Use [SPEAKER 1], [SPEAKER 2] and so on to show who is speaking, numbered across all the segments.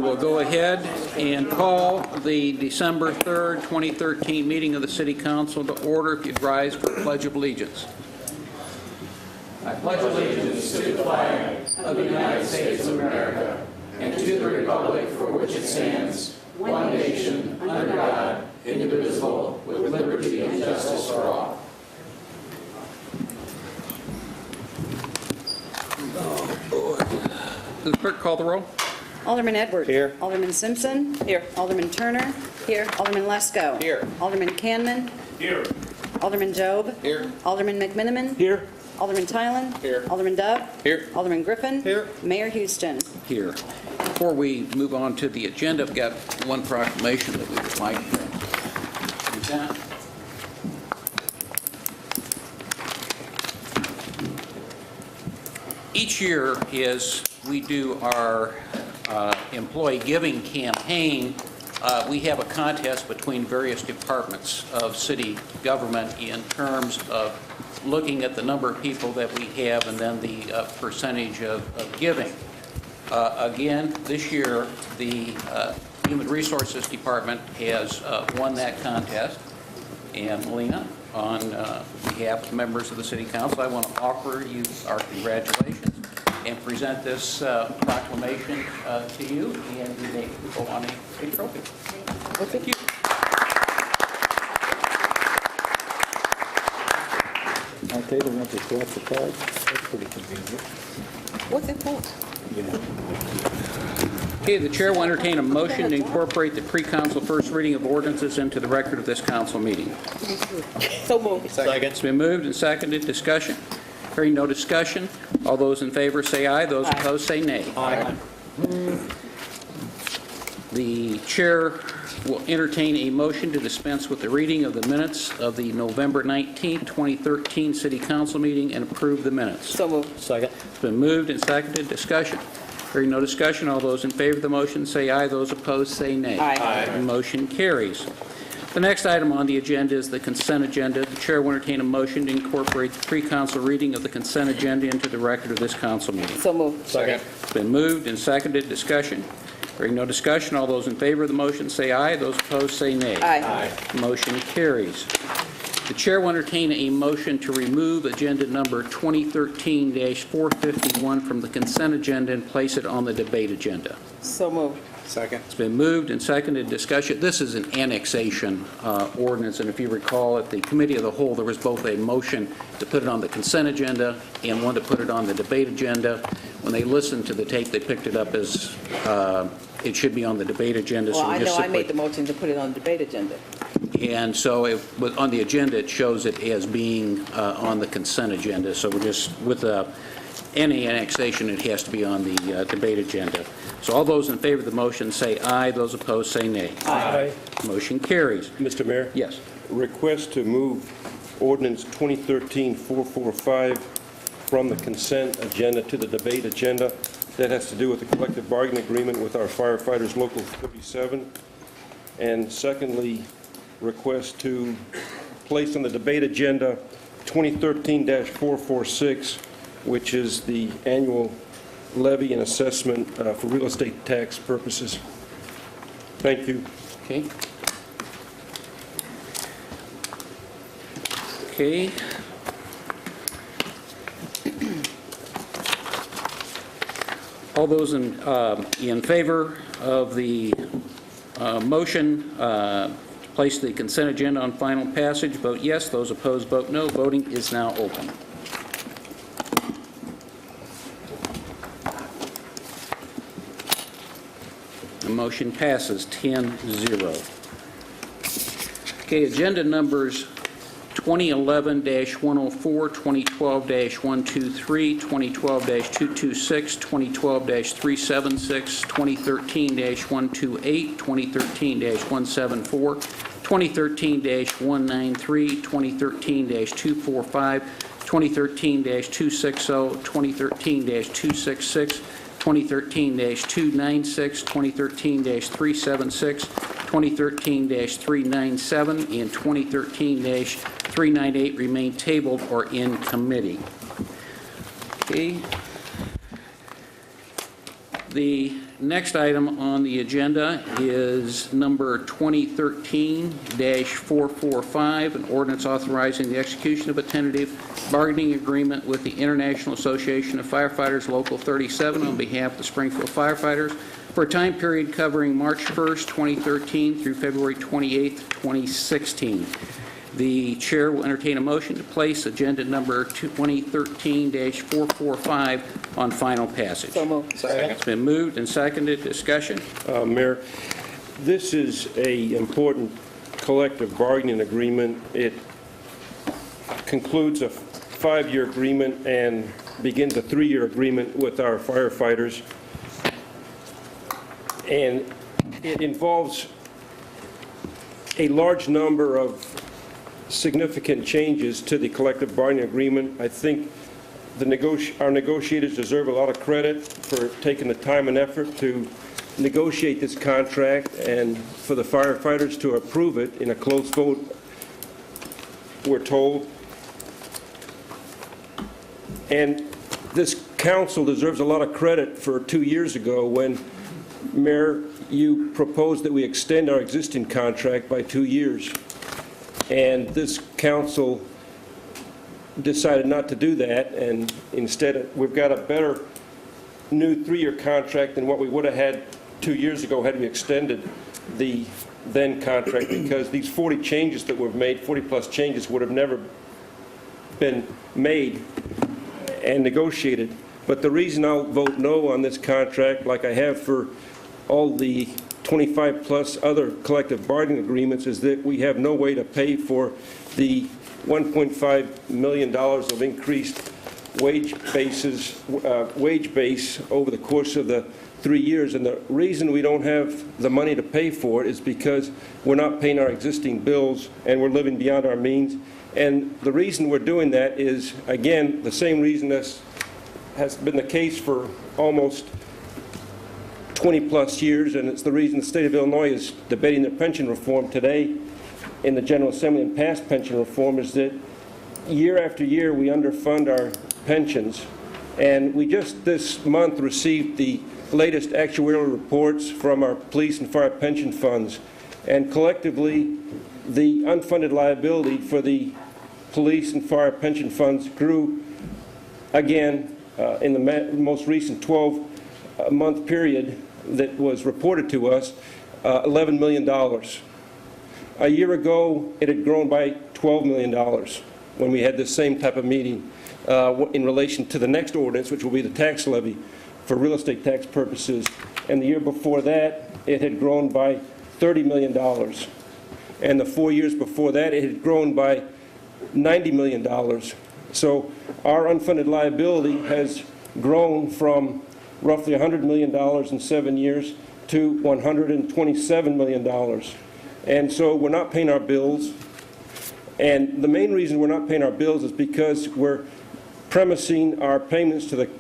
[SPEAKER 1] We'll go ahead and call the December 3rd, 2013 meeting of the City Council to order. If you'd rise for the Pledge of Allegiance. I pledge allegiance to the flag of the United States of America and to the republic for which it stands, one nation, under God, indivisible, with liberty and justice for all. Will the clerk call the roll?
[SPEAKER 2] Alderman Edwards.
[SPEAKER 3] Here.
[SPEAKER 2] Alderman Simpson. Here. Alderman Turner. Here. Alderman Lesko.
[SPEAKER 3] Here.
[SPEAKER 2] Alderman Canman.
[SPEAKER 3] Here.
[SPEAKER 2] Alderman Job.
[SPEAKER 3] Here.
[SPEAKER 2] Alderman McMiniman.
[SPEAKER 3] Here.
[SPEAKER 2] Alderman Tylen.
[SPEAKER 3] Here.
[SPEAKER 2] Alderman Dove.
[SPEAKER 3] Here.
[SPEAKER 2] Alderman Griffin.
[SPEAKER 3] Here.
[SPEAKER 2] Mayor Houston.
[SPEAKER 1] Here. Before we move on to the agenda, I've got one proclamation that we would like to present. Each year, as we do our employee giving campaign, we have a contest between various departments of city government in terms of looking at the number of people that we have and then the percentage of giving. Again, this year, the Human Resources Department has won that contest. And Melina, on behalf of members of the City Council, I want to offer you our congratulations and present this proclamation to you, and we may go on a trophy. Well, thank you.
[SPEAKER 3] I'll tell you, once you collect the cards, that's pretty convenient.
[SPEAKER 2] What's it for?
[SPEAKER 3] You know.
[SPEAKER 1] Okay, the chair will entertain a motion to incorporate the pre-council first reading of ordinances into the record of this council meeting.
[SPEAKER 2] So moved.
[SPEAKER 3] Second.
[SPEAKER 1] It's been moved and seconded. Discussion. Hearing no discussion, all those in favor say aye. Those opposed say nay.
[SPEAKER 3] Aye.
[SPEAKER 1] The chair will entertain a motion to dispense with the reading of the minutes of the November 19, 2013 City Council meeting and approve the minutes.
[SPEAKER 2] So moved.
[SPEAKER 3] Second.
[SPEAKER 1] It's been moved and seconded. Discussion. Hearing no discussion, all those in favor of the motion say aye. Those opposed say nay.
[SPEAKER 2] Aye.
[SPEAKER 1] The motion carries. The next item on the agenda is the consent agenda. The chair will entertain a motion to incorporate the pre-council reading of the consent agenda into the record of this council meeting.
[SPEAKER 2] So moved.
[SPEAKER 3] Second.
[SPEAKER 1] It's been moved and seconded. Discussion. Hearing no discussion, all those in favor of the motion say aye. Those opposed say nay.
[SPEAKER 2] Aye.
[SPEAKER 1] Motion carries. The chair will entertain a motion to remove agenda number 2013-451 from the consent agenda and place it on the debate agenda.
[SPEAKER 2] So moved.
[SPEAKER 3] Second.
[SPEAKER 1] It's been moved and seconded. Discussion. This is an annexation ordinance, and if you recall, at the committee of the whole, there was both a motion to put it on the consent agenda and one to put it on the debate agenda. When they listened to the tape, they picked it up as it should be on the debate agenda.
[SPEAKER 4] Well, I
[SPEAKER 1] we just
[SPEAKER 4] know I
[SPEAKER 1] simply-
[SPEAKER 4] made the motion to put it on the debate agenda.
[SPEAKER 1] And so on the agenda, it shows it as being on the consent agenda. So we're just, with any annexation, it has to be on the debate agenda. So all those in favor of the motion say aye. Those opposed say nay.
[SPEAKER 3] Aye.
[SPEAKER 1] Motion carries.
[SPEAKER 5] Mr. Mayor?
[SPEAKER 1] Yes.
[SPEAKER 5] Request to move ordinance 2013-445 from the consent agenda to the debate agenda. That has to do with the collective bargaining agreement with our firefighters, Local 37. And secondly, request to place on the debate agenda 2013-446, which is the annual levy and assessment for real estate tax purposes. Thank you.
[SPEAKER 1] Okay. Okay. All those in favor of the motion to place the consent agenda on final passage, vote yes. Those opposed, vote no. Voting is now open. The motion passes 10-0. Okay, agenda numbers 2011-104, 2012-123, 2012-226, 2012-376, 2013-128, 2013-174, 2013-193, 2013-245, 2013-260, 2013-266, 2013-296, 2013-376, 2013-397, and 2013-398 remain tabled or in committee. Okay. The Next item on the agenda is number 2013-445, an ordinance authorizing the execution of a tentative bargaining agreement with the International Association of Firefighters Local 37 on behalf of the Springfield firefighters for a time period covering March 1st, 2013 through February 28th, 2016. The chair will entertain a motion to place agenda number 2013-445 on final passage.
[SPEAKER 4] So moved.
[SPEAKER 1] It's been moved and seconded. Discussion?
[SPEAKER 5] Mayor, this is an important collective bargaining agreement. It concludes a 5-year agreement and begins a 3-year agreement with our firefighters. And it involves a large number of significant changes to the collective bargaining agreement. I think our negotiators deserve a lot of credit for taking the time and effort to negotiate this contract and for the firefighters to approve it in a close vote, we're told. And this council deserves a lot of credit for 2 years ago when, Mayor, you proposed that we extend our existing contract by 2 years. And this council decided not to do that, and instead we've got a better new 3-year contract than what we would have had 2 years ago had we extended the then contract, because these 40 changes that were made, 40-plus changes, would have never been made and negotiated. But the reason I'll vote no on this contract, like I have for all the 25-plus other collective bargaining agreements, is that we have no way to pay for the $1.5 million of increased wage base over the course of the 3 years. And the reason we don't have the money to pay for it is because we're not paying our existing bills and we're living beyond our means. And the reason we're doing that is, again, the same reason that has been the case for almost 20-plus years, and it's the reason the state of Illinois is debating their pension reform today in the General Assembly and passed pension reform, is that year after year we underfund our pensions. And we just this month received the latest actuarial reports from our police and fire pension funds. And collectively, the unfunded liability for the police and fire pension funds grew again in the most recent 12-month period that was reported to us, $11 million. A year ago, it had grown by $12 million when we had this same type of meeting in relation to the next ordinance, which will be the tax levy for real estate tax purposes. And the year before that, it had grown by $30 million. And the 4 years before that, it had grown by $90 million. So our unfunded liability has grown from roughly $100 million in 7 years to $127 million. And so we're not paying our bills. And the main reason we're not paying our bills is because we're premising our payments to the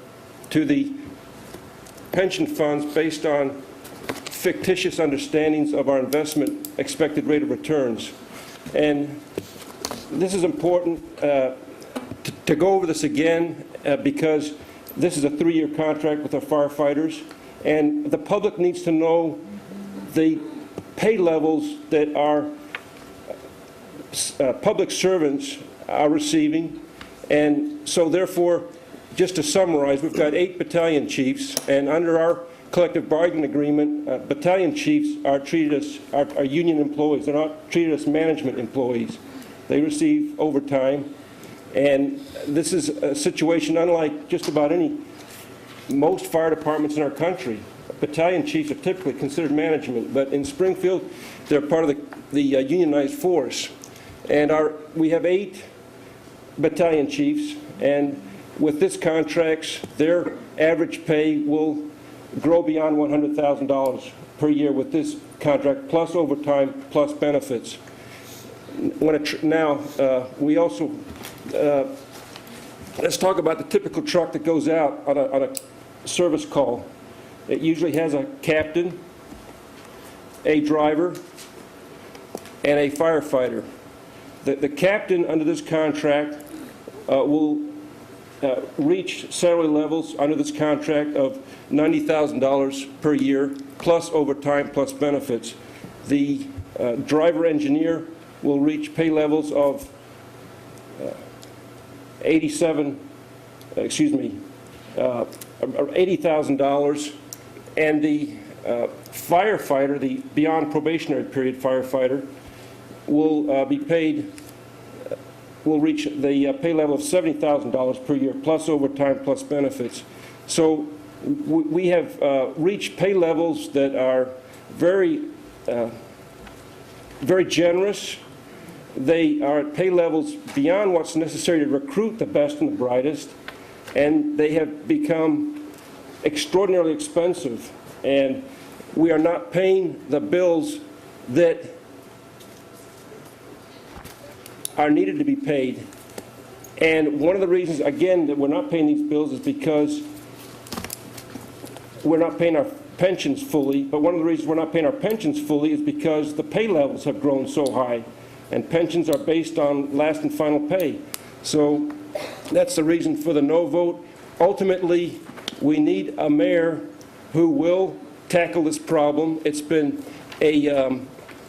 [SPEAKER 5] pension funds based on fictitious understandings of our investment expected rate of returns. And this is important to go over this again because this is a 3-year contract with our firefighters, and the public needs to know the pay levels that our public servants are receiving. And so therefore, just to summarize, we've got 8 battalion chiefs, and under our collective bargaining agreement, battalion chiefs are treated as are union employees. They're not treated as management employees. They receive overtime. And this is a situation unlike just about most fire departments in our country. Battalion chiefs are typically considered management, but in Springfield, they're part of the unionized force. And we have 8 battalion chiefs, and with this contract, their average pay will grow beyond $100,000 per year with this contract, plus overtime, plus benefits. Now, we also, let's talk about the typical truck that goes out on a service call. It usually has a captain, a driver, and a firefighter. The captain under this contract will reach salary levels under this contract of $90,000 per year, plus overtime, plus benefits. The driver engineer will reach pay levels of $80,000, and the firefighter, the beyond probationary period firefighter, will be paid, will reach the pay level of $70,000 per year, plus overtime, plus benefits. So we have reached pay levels that are very, very generous. They are at pay levels beyond what's necessary to recruit the best and the brightest, and they have become extraordinarily expensive. And we are not paying the bills that are needed to be paid. And one of the reasons, again, that we're not paying these bills is because we're not paying our pensions fully. But one of the reasons we're not paying our pensions fully is because the pay levels have grown so high, and pensions are based on last and final pay. So that's the reason for the no vote. Ultimately, we need a mayor who will tackle this problem. It's been a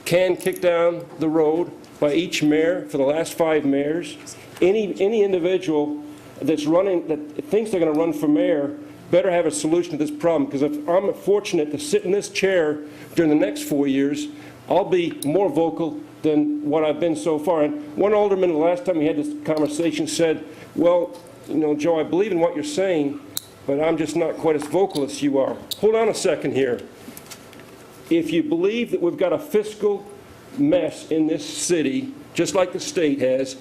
[SPEAKER 5] can kicked down the road by each mayor for the last 5 mayors. Any individual that's running, that thinks they're going to run for mayor, better have a solution to this problem, because if I'm fortunate to sit in this chair during the next 4 years, I'll be more vocal than what I've been so far. And one alderman, the last time we had this conversation, said, well, you know, Joe, I believe in what you're saying, but I'm just not quite as vocal as you are. Hold on a second here. If you believe that we've got a fiscal mess in this city, just like the state has,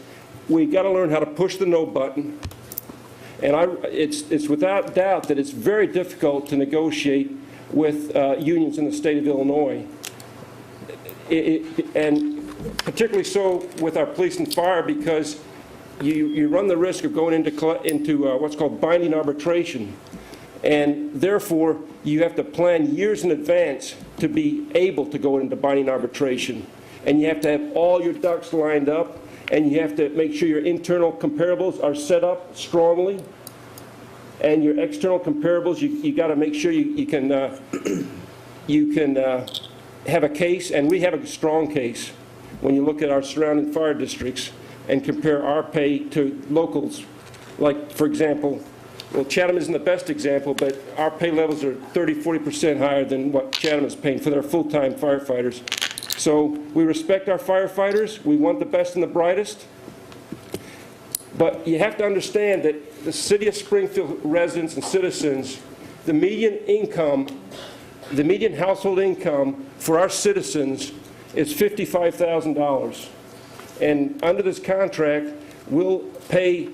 [SPEAKER 5] we've got to learn how to push the no button. And it's without doubt that it's very difficult to negotiate with unions in the state of Illinois. And particularly so with our police and fire, because you run the risk of going into what's called binding arbitration. And therefore, you have to plan years in advance to be able to go into binding arbitration. And you have to have all your ducks lined up, and you have to make sure your internal comparables are set up strongly. And your external comparables, you got to make sure you can have a case, and we have a strong case when you look at our surrounding fire districts and compare our pay to locals. Like, for example, well, Chatham isn't the best example, but our pay levels are 30–40% higher than what Chatham is paying for their full-time firefighters. So we respect our firefighters. We want the best and the brightest. But you have to understand that the city of Springfield residents and citizens, the median income, the median household income for our citizens is $55,000. And under this contract, we'll pay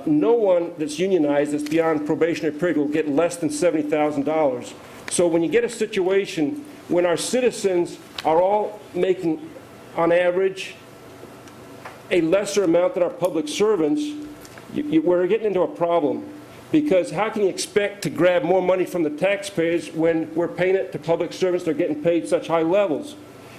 [SPEAKER 5] no one that's unionized that's beyond probationary period will get less than $70,000. So when you get a situation when our citizens are all making, on average, a lesser amount than our public servants, we're getting into a problem. Because how can you expect to grab more money from the taxpayers when we're paying it to public servants that are getting paid such high levels?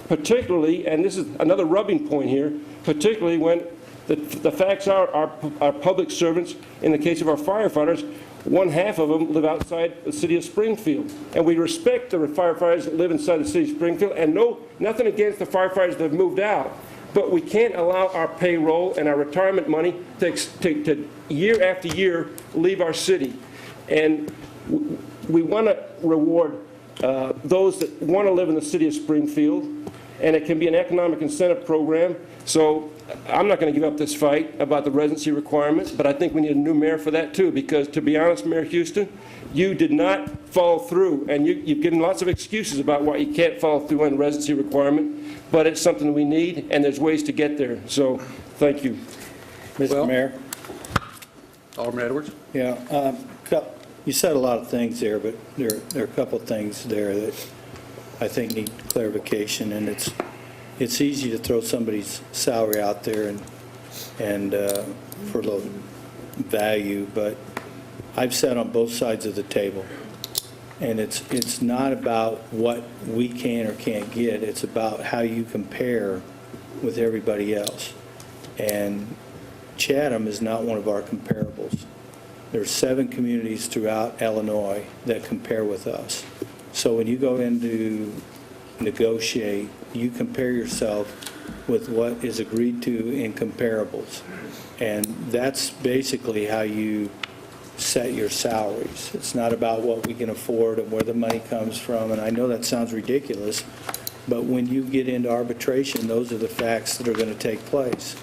[SPEAKER 5] Particularly, and this is another rubbing point here, particularly when the facts are our public servants, in the case of our firefighters, 1/2 of them live outside the city of Springfield. And we respect the firefighters that live inside the city of Springfield, and nothing against the firefighters that have moved out. But we can't allow our payroll and our retirement money to year after year leave our city. And we want to reward those that want to live in the city of Springfield, and it can be an economic incentive program. So I'm not going to give up this fight about the residency requirement, but I think we need a new mayor for that too, because to be honest, Mayor Houston, you did not follow through, and you've given lots of excuses about why you can't follow through on the residency requirement, but it's something we need, and there's ways to get there. So thank you.
[SPEAKER 3] Mr. Mayor?
[SPEAKER 1] Alderman Edwards?
[SPEAKER 3] Yeah, you said a lot of things there, but there are a couple of things there that I think need clarification, and it's easy to throw somebody's salary out there and for low value, but I've sat on both sides of the table, and it's not about what we can or can't get. It's about how you compare with everybody else. And Chatham is not one of our comparables. There's 7 communities throughout Illinois that compare with us. So when you go in to negotiate, you compare yourself with what is agreed to in comparables. And that's basically how you set your salaries. It's not about what we can afford and where the money comes from. And I know that sounds ridiculous, but when you get into arbitration, those are the facts that are going to take place.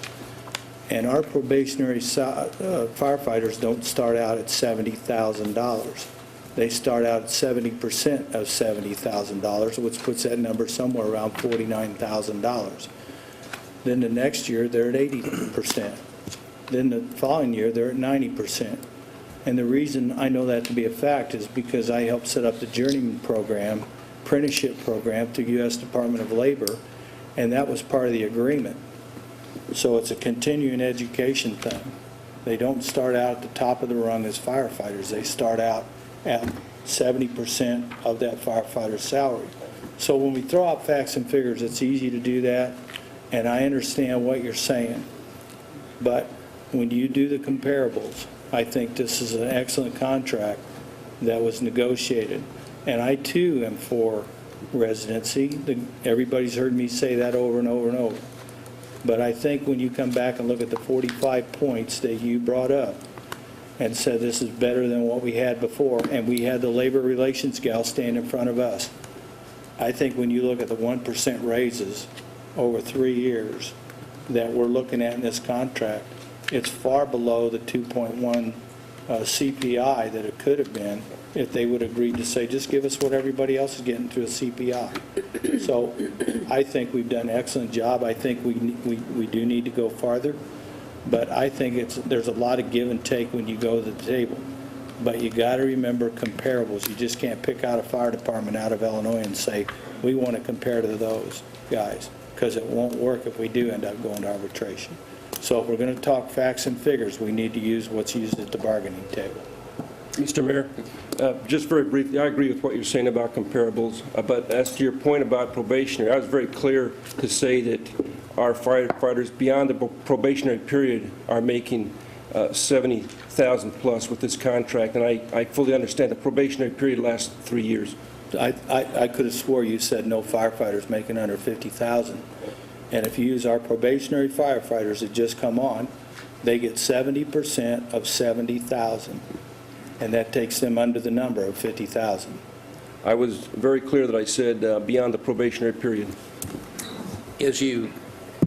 [SPEAKER 3] And our probationary firefighters don't start out at $70,000. They start out at 70% of $70,000, which puts that number somewhere around $49,000. Then the next year, they're at 80%. Then the following year, they're at 90%. And the reason I know that to be a fact is because I helped set up the journeyman program, apprenticeship program through U.S. Department of Labor, and that was part of the agreement. So it's a continuing education thing. They don't start out at the top of the rung as firefighters. They start out at 70% of that firefighter's salary. So when we throw out facts and figures, it's easy to do that, and I understand what you're saying. But when you do the comparables, I think this is an excellent contract that was negotiated. And I, too, am for residency. Everybody's heard me say that over and over and over. But I think when you come back and look at the 45 points that you brought up and said this is better than what we had before, and we had the labor relations gal stand in front of us, I think when you look at the 1% raises over 3 years that we're looking at in this contract, it's far below the 2.1 CPI that it could have been if they would agree to say, just give us what everybody else is getting to a CPI. So I think we've done an excellent job. I think we do need to go farther, but I think there's a lot of give and take when you go to the table. But you got to remember comparables. You just can't pick out a fire department out of Illinois and say, we want to compare to those guys, because it won't work if we do end up going to arbitration. So if we're going to talk facts and figures, we need to use what's used at the bargaining table.
[SPEAKER 5] Mr. Mayor, just very briefly, I agree with what you're saying about comparables, but as to your point about probationary, I was very clear to say that our firefighters beyond the probationary period are making $70,000 plus with this contract, and I fully understand the probationary period lasts 3 years.
[SPEAKER 3] I could have swore you said no firefighters making under $50,000. And if you use our probationary firefighters that just come on, they get 70% of $70,000. And that takes them under the number of $50,000.
[SPEAKER 5] I was very clear that I said beyond the probationary period.
[SPEAKER 1] As you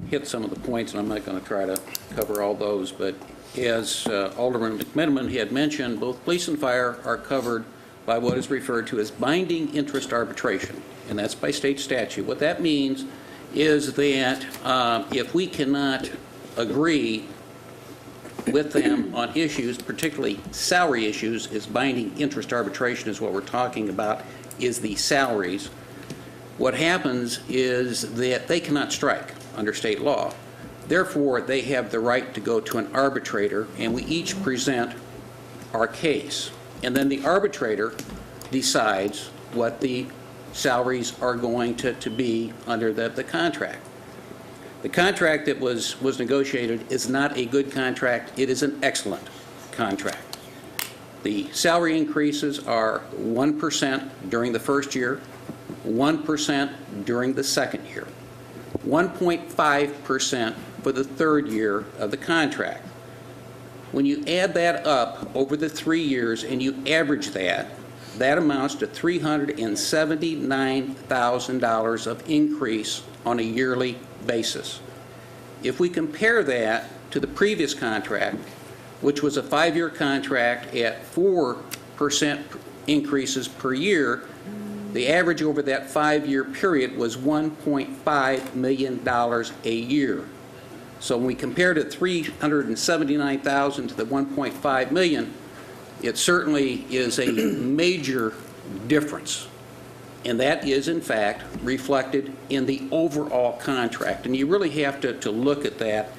[SPEAKER 1] hit some of the points, and I'm not going to try to cover all those, but as Alderman McMenamin had mentioned, both police and fire are covered by what is referred to as binding interest arbitration, and that's by state statute. What that means is that if we cannot agree with them on issues, particularly salary issues, is binding interest arbitration is what we're talking about, is the salaries. What happens is that they cannot strike under state law. Therefore, they have the right to go to an arbitrator, and we each present our case. And then the arbitrator decides what the salaries are going to be under the contract. The contract that was negotiated is not a good contract. It is an excellent contract. The salary increases are 1% during the first year, 1% during the second year, 1.5% for the third year of the contract. When you add that up over the 3 years and you average that, that amounts to $379,000 of increase on a yearly basis. If we compare that to the previous contract, which was a 5-year contract at 4% increases per year, the average over that 5-year period was $1.5 million a year. So when we compared it $379,000 to the $1.5 million, it certainly is a major difference. And that is, in fact, reflected in the overall contract. And you really have to look at that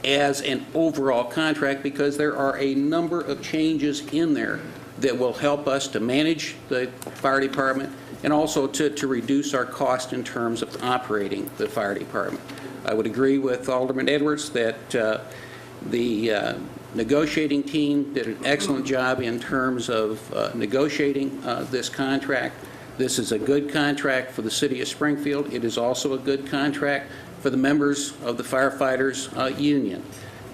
[SPEAKER 1] as an overall contract, because there are a number of changes in there that will help us to manage the fire department and also to reduce our cost in terms of operating the fire department. I would agree with Alderman Edwards that the negotiating team did an excellent job in terms of negotiating this contract. This is a good contract for the City of Springfield. It is also a good contract for the members of the firefighters union.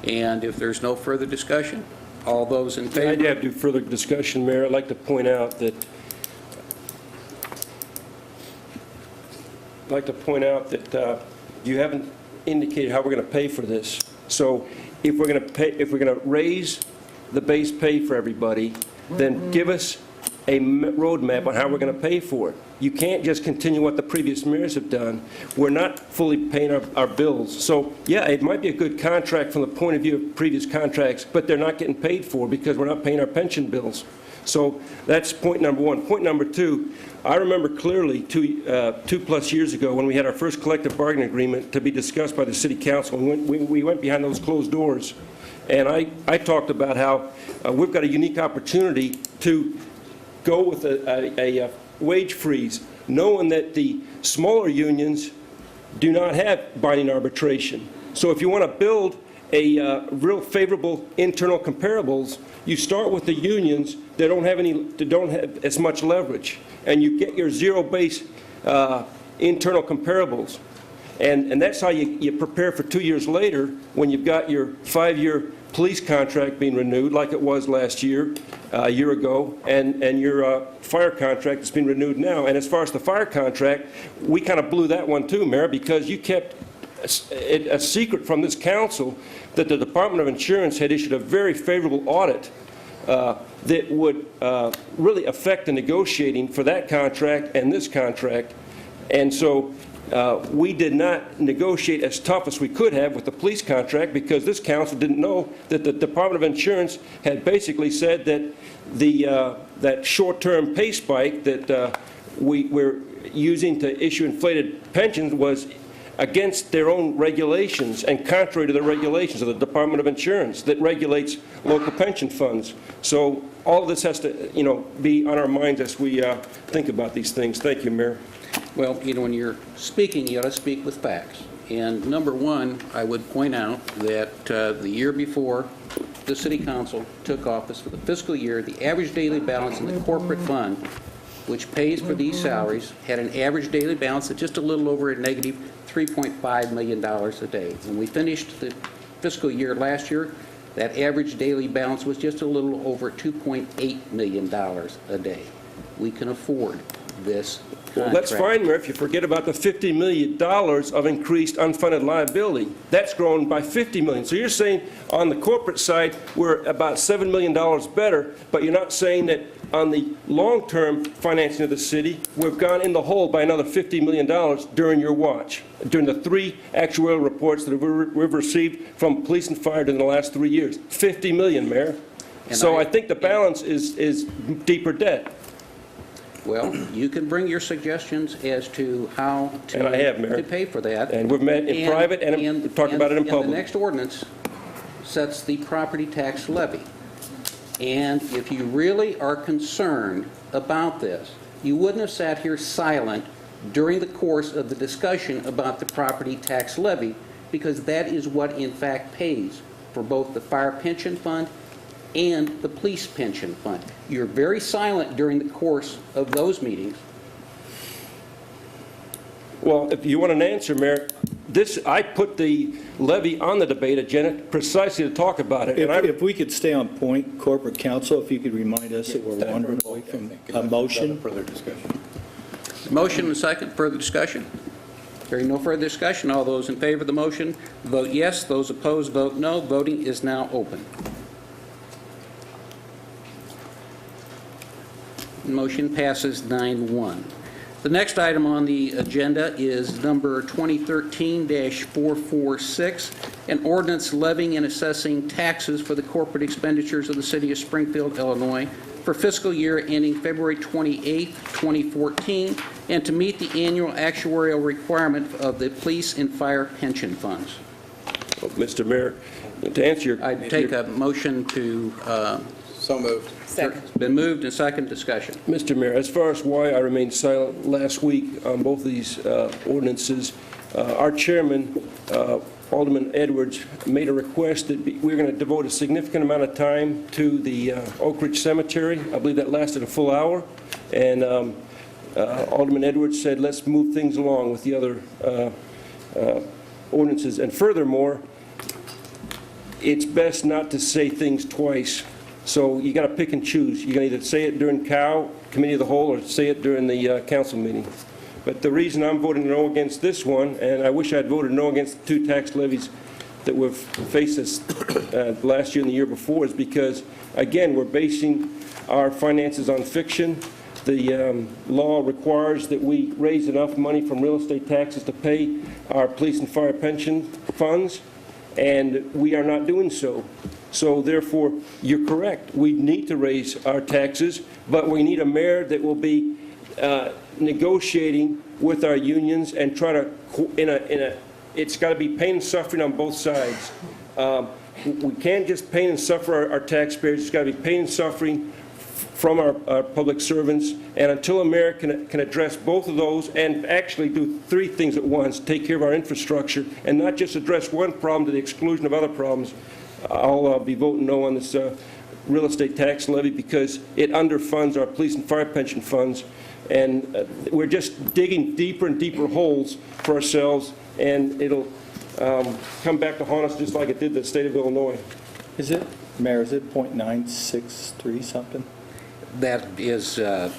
[SPEAKER 1] And if there's no further discussion, all those in
[SPEAKER 5] I
[SPEAKER 1] favor?
[SPEAKER 5] do have to do further discussion, Mayor. I'd like to point out that you haven't indicated how we're going to pay for this. So if we're going to raise the base pay for everybody, then give us a roadmap on how we're going to pay for it. You can't just continue what the previous mayors have done. We're not fully paying our bills. So, yeah, it might be a good contract from the point of view of previous contracts, but they're not getting paid for because we're not paying our pension bills. So that's point number one. Point number two, I remember clearly 2+ years ago when we had our first collective bargaining agreement to be discussed by the City Council. We went behind those closed doors, and I talked about how we've got a unique opportunity to go with a wage freeze, knowing that the smaller unions do not have binding arbitration. So if you want to build a real favorable internal comparables, you start with the unions that don't have as much leverage, and you get your zero-base internal comparables. And that's how you prepare for 2 years later when you've got your 5-year police contract being renewed like it was last year, a year ago, and your fire contract has been renewed now. And as far as the fire contract, we kind of blew that one too, Mayor, because you kept it a secret from this council that the Department of Insurance had issued a very favorable audit that would really affect the negotiating for that contract and this contract. And so we did not negotiate as tough as we could have with the police contract because this council didn't know that the Department of Insurance had basically said that that short-term pay spike that we're using to issue inflated pensions was against their own regulations and contrary to the regulations of the Department of Insurance that regulates local pension funds. So all of this has to, be on our minds as we think about these things. Thank you, Mayor.
[SPEAKER 1] Well, when you're speaking, you ought to speak with facts. And number one, I would point out that the year before the City Council took office for the fiscal year, the average daily balance in the corporate fund, which pays for these salaries, had an average daily balance of just a little over a negative $3.5 million a day. When we finished the fiscal year last year, that average daily balance was just a little over $2.8 million a day. We can afford this contract.
[SPEAKER 5] Well, that's fine, Mayor, if you forget about the $50 million of increased unfunded liability. That's grown by $50 million. So you're saying on the corporate side, we're about $7 million better, but you're not saying that on the long-term financing of the city, we've gone in the hole by another $50 million during your watch, during the 3 actuarial reports that we've received from police and fire during the last 3 years. $50 million, Mayor. So I think the balance is deeper debt.
[SPEAKER 1] Well, you can bring your suggestions as to how to,
[SPEAKER 5] And I have, Mayor.
[SPEAKER 1] to pay for that.
[SPEAKER 5] And we've met in private and talked about it in public.
[SPEAKER 1] And the next ordinance sets the property tax levy. And if you really are concerned about this, you wouldn't have sat here silent during the course of the discussion about the property tax levy, because that is what in fact pays for both the fire pension fund and the police pension fund. You're very silent during the course of those meetings.
[SPEAKER 5] Well, if you want an answer, Mayor, I put the levy on the debate agenda precisely to talk about it. And
[SPEAKER 3] If we could stay on point, corporate counsel, if you could remind us that we're wandering away from a motion.
[SPEAKER 6] Further discussion.
[SPEAKER 1] Motion and second, further discussion? Hearing no further discussion, all those in favor of the motion, vote yes. Those opposed, vote no. Voting is now open. Motion passes 9-1. The next item on the agenda is number 2013-446, an ordinance levying and assessing taxes for the corporate expenditures of the City of Springfield, Illinois, for fiscal year ending February 28, 2014, and to meet the annual actuarial requirement of the police and fire pension funds.
[SPEAKER 5] Well, Mr. Mayor, to answer your...
[SPEAKER 1] I'd take a motion to...
[SPEAKER 6] So moved.
[SPEAKER 4] Second.
[SPEAKER 1] It's been moved and second discussion.
[SPEAKER 5] Mr. Mayor, as far as why I remained silent last week on both these ordinances, our chairman Alderman Edwards made a request that we're going to devote a significant amount of time to the Oak Ridge Cemetery. I believe that lasted a full hour. And Alderman Edwards said, let's move things along with the other ordinances. And furthermore, it's best not to say things twice. So you got to pick and choose. You can either say it during Committee of the Whole or say it during the council meeting. But the reason I'm voting no against this one, and I wish I'd voted no against the 2 tax levies that we've faced this last year and the year before, is because, again, we're basing our finances on fiction. The law requires that we raise enough money from real estate taxes to pay our police and fire pension funds, and we are not doing so. So therefore, you're correct. We need to raise our taxes, but we need a mayor that will be negotiating with our unions and try to, it's got to be pain and suffering on both sides. We can't just pain and suffer our taxpayers. It's got to be pain and suffering from our public servants. And until America can address both of those and actually do 3 things at once, take care of our infrastructure, and not just address one problem to the exclusion of other problems, I'll be voting no on this real estate tax levy because it underfunds our police and fire pension funds. And we're just digging deeper and deeper holes for ourselves, and it'll come back to haunt us just like it did the state of Illinois.
[SPEAKER 3] Is it, Mayor, is it .963 something?
[SPEAKER 1] That is, I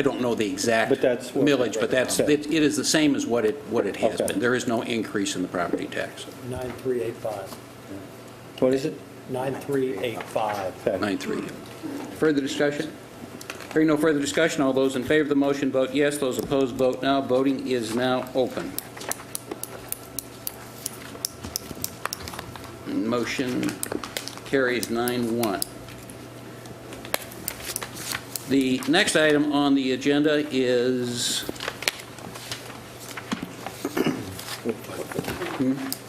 [SPEAKER 1] don't know the exact
[SPEAKER 3] But that's what-
[SPEAKER 1] millage, but that's,
[SPEAKER 3] Okay.
[SPEAKER 1] it is the same as what it has
[SPEAKER 3] Okay.
[SPEAKER 1] been. There is no increase in the property tax.
[SPEAKER 7] 9385.
[SPEAKER 3] What is it?
[SPEAKER 7] 9385.
[SPEAKER 3] Okay.
[SPEAKER 1] 9.3. Further discussion? Hearing no further discussion, all those in favor of the motion vote yes. Those opposed vote no. Voting is now open. Motion carries 9-1. The next item on the agenda is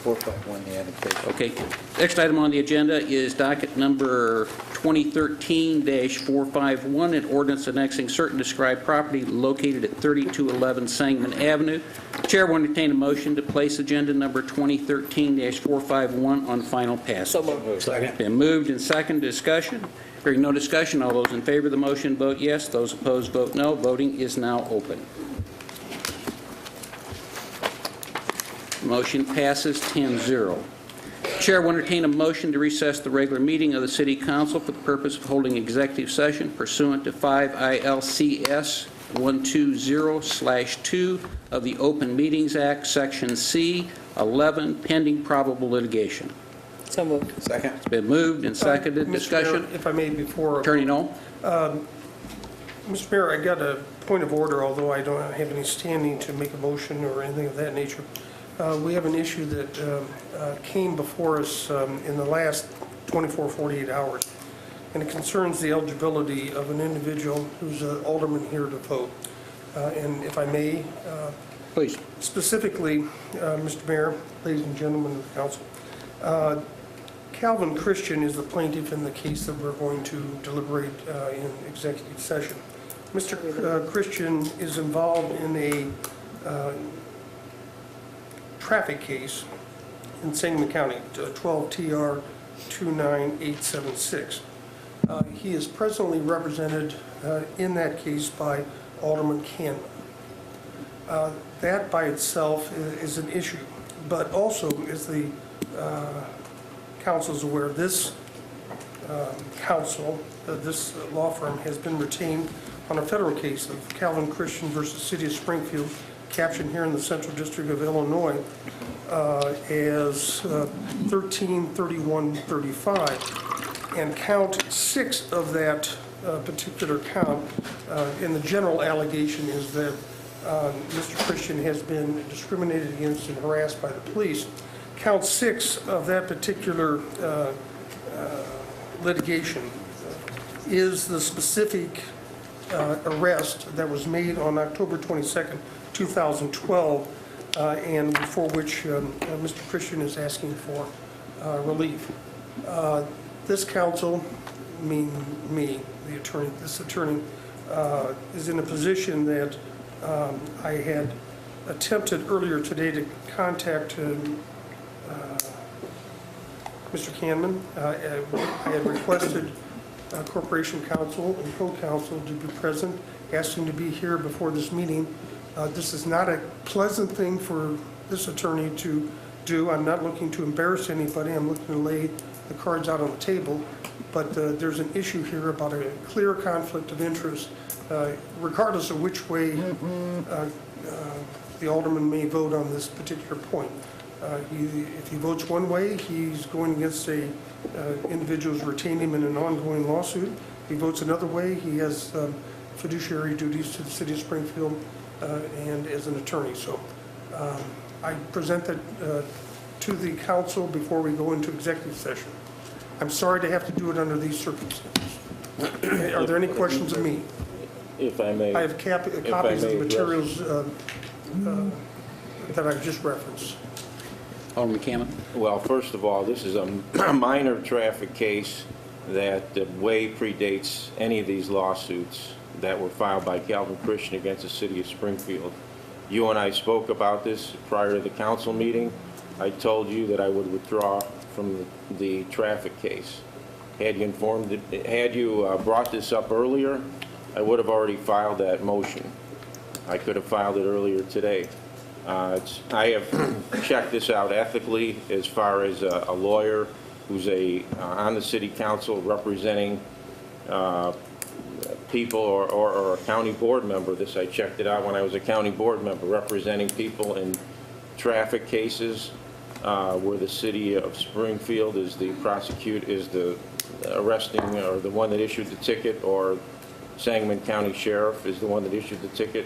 [SPEAKER 3] 451, the annexation.
[SPEAKER 1] okay. Next item on the agenda is docket number 2013-451, an ordinance annexing certain described property located at 3211 Sangamon Avenue. Chair will entertain a motion to place agenda number 2013-451 on final passage.
[SPEAKER 4] So moved.
[SPEAKER 7] Second.
[SPEAKER 1] Been moved and second. Discussion? Hearing no discussion, all those in favor of the motion vote yes. Those opposed vote no. Voting is now open. Motion passes 10-0. Chair will entertain a motion to recess the regular meeting of the City Council for the purpose of holding executive session pursuant to 5 ILCS 120/2 of the Open Meetings Act, Section C, 11, pending probable litigation.
[SPEAKER 4] So moved.
[SPEAKER 6] Second.
[SPEAKER 1] It's been moved and seconded.
[SPEAKER 8] Mr. Mayor,
[SPEAKER 1] Discussion?
[SPEAKER 8] if I may, before,
[SPEAKER 1] Attorney Knoll?
[SPEAKER 8] Mr. Mayor, I got a point of order, although I don't have any standing to make a motion or anything of that nature. We have an issue that came before us in the last 24, 48 hours, and it concerns the eligibility of an individual who's an alderman here to vote. And if I may,
[SPEAKER 1] Please.
[SPEAKER 8] specifically, Mr. Mayor, ladies and gentlemen of the council, Calvin Christian is the plaintiff in the case that we're going to deliberate in executive session. Mr. Christian is involved in a traffic case in Sangamon County, 12 TR 29876. He is presently represented in that case by Alderman Cannon. That by itself is an issue, but also, as the council is aware, this this law firm has been retained on a federal case of Calvin Christian versus City of Springfield, captioned here in the Central District of Illinois as 133135. And count 6 of that particular count, and the general allegation is that Mr. Christian has been discriminated against and harassed by the police. Count 6 of that particular litigation is the specific arrest that was made on October 22nd, 2012, and for which Mr. Christian is asking for relief. This council, me, the attorney, this attorney, is in a position that I had attempted earlier today to contact Mr. Canman. I had requested Corporation Counsel and Code Counsel to be present, asked him to be here before this meeting. This is not a pleasant thing for this attorney to do. I'm not looking to embarrass anybody. I'm looking to lay the cards out on the table. But there's an issue here about a clear conflict of interest, regardless of which way the alderman may vote on this particular point. If he votes one way, he's going against a individual's retaining him in an ongoing lawsuit. If he votes another way, he has fiduciary duties to the city of Springfield and as an attorney. So I present that to the council before we go into executive session. I'm sorry to have to do it under these circumstances. Are there any questions of me?
[SPEAKER 5] If I may.
[SPEAKER 8] I have copies of the
[SPEAKER 5] address-
[SPEAKER 8] materials that I've just referenced.
[SPEAKER 1] Alderman Cameron?
[SPEAKER 9] Well, first of all, this is a minor traffic case that way predates any of these lawsuits that were filed by Calvin Christian against the city of Springfield. You and I spoke about this prior to the council meeting. I told you that I would withdraw from the traffic case. Had you brought this up earlier, I would have already filed that motion. I could have filed it earlier today. I have checked this out ethically as far as a lawyer who's on the city council representing people or a county board member. I checked it out when I was a county board member, representing people in traffic cases where the city of Springfield is the arresting or the one that issued the ticket, or Sangamon County Sheriff is the one that issued the ticket.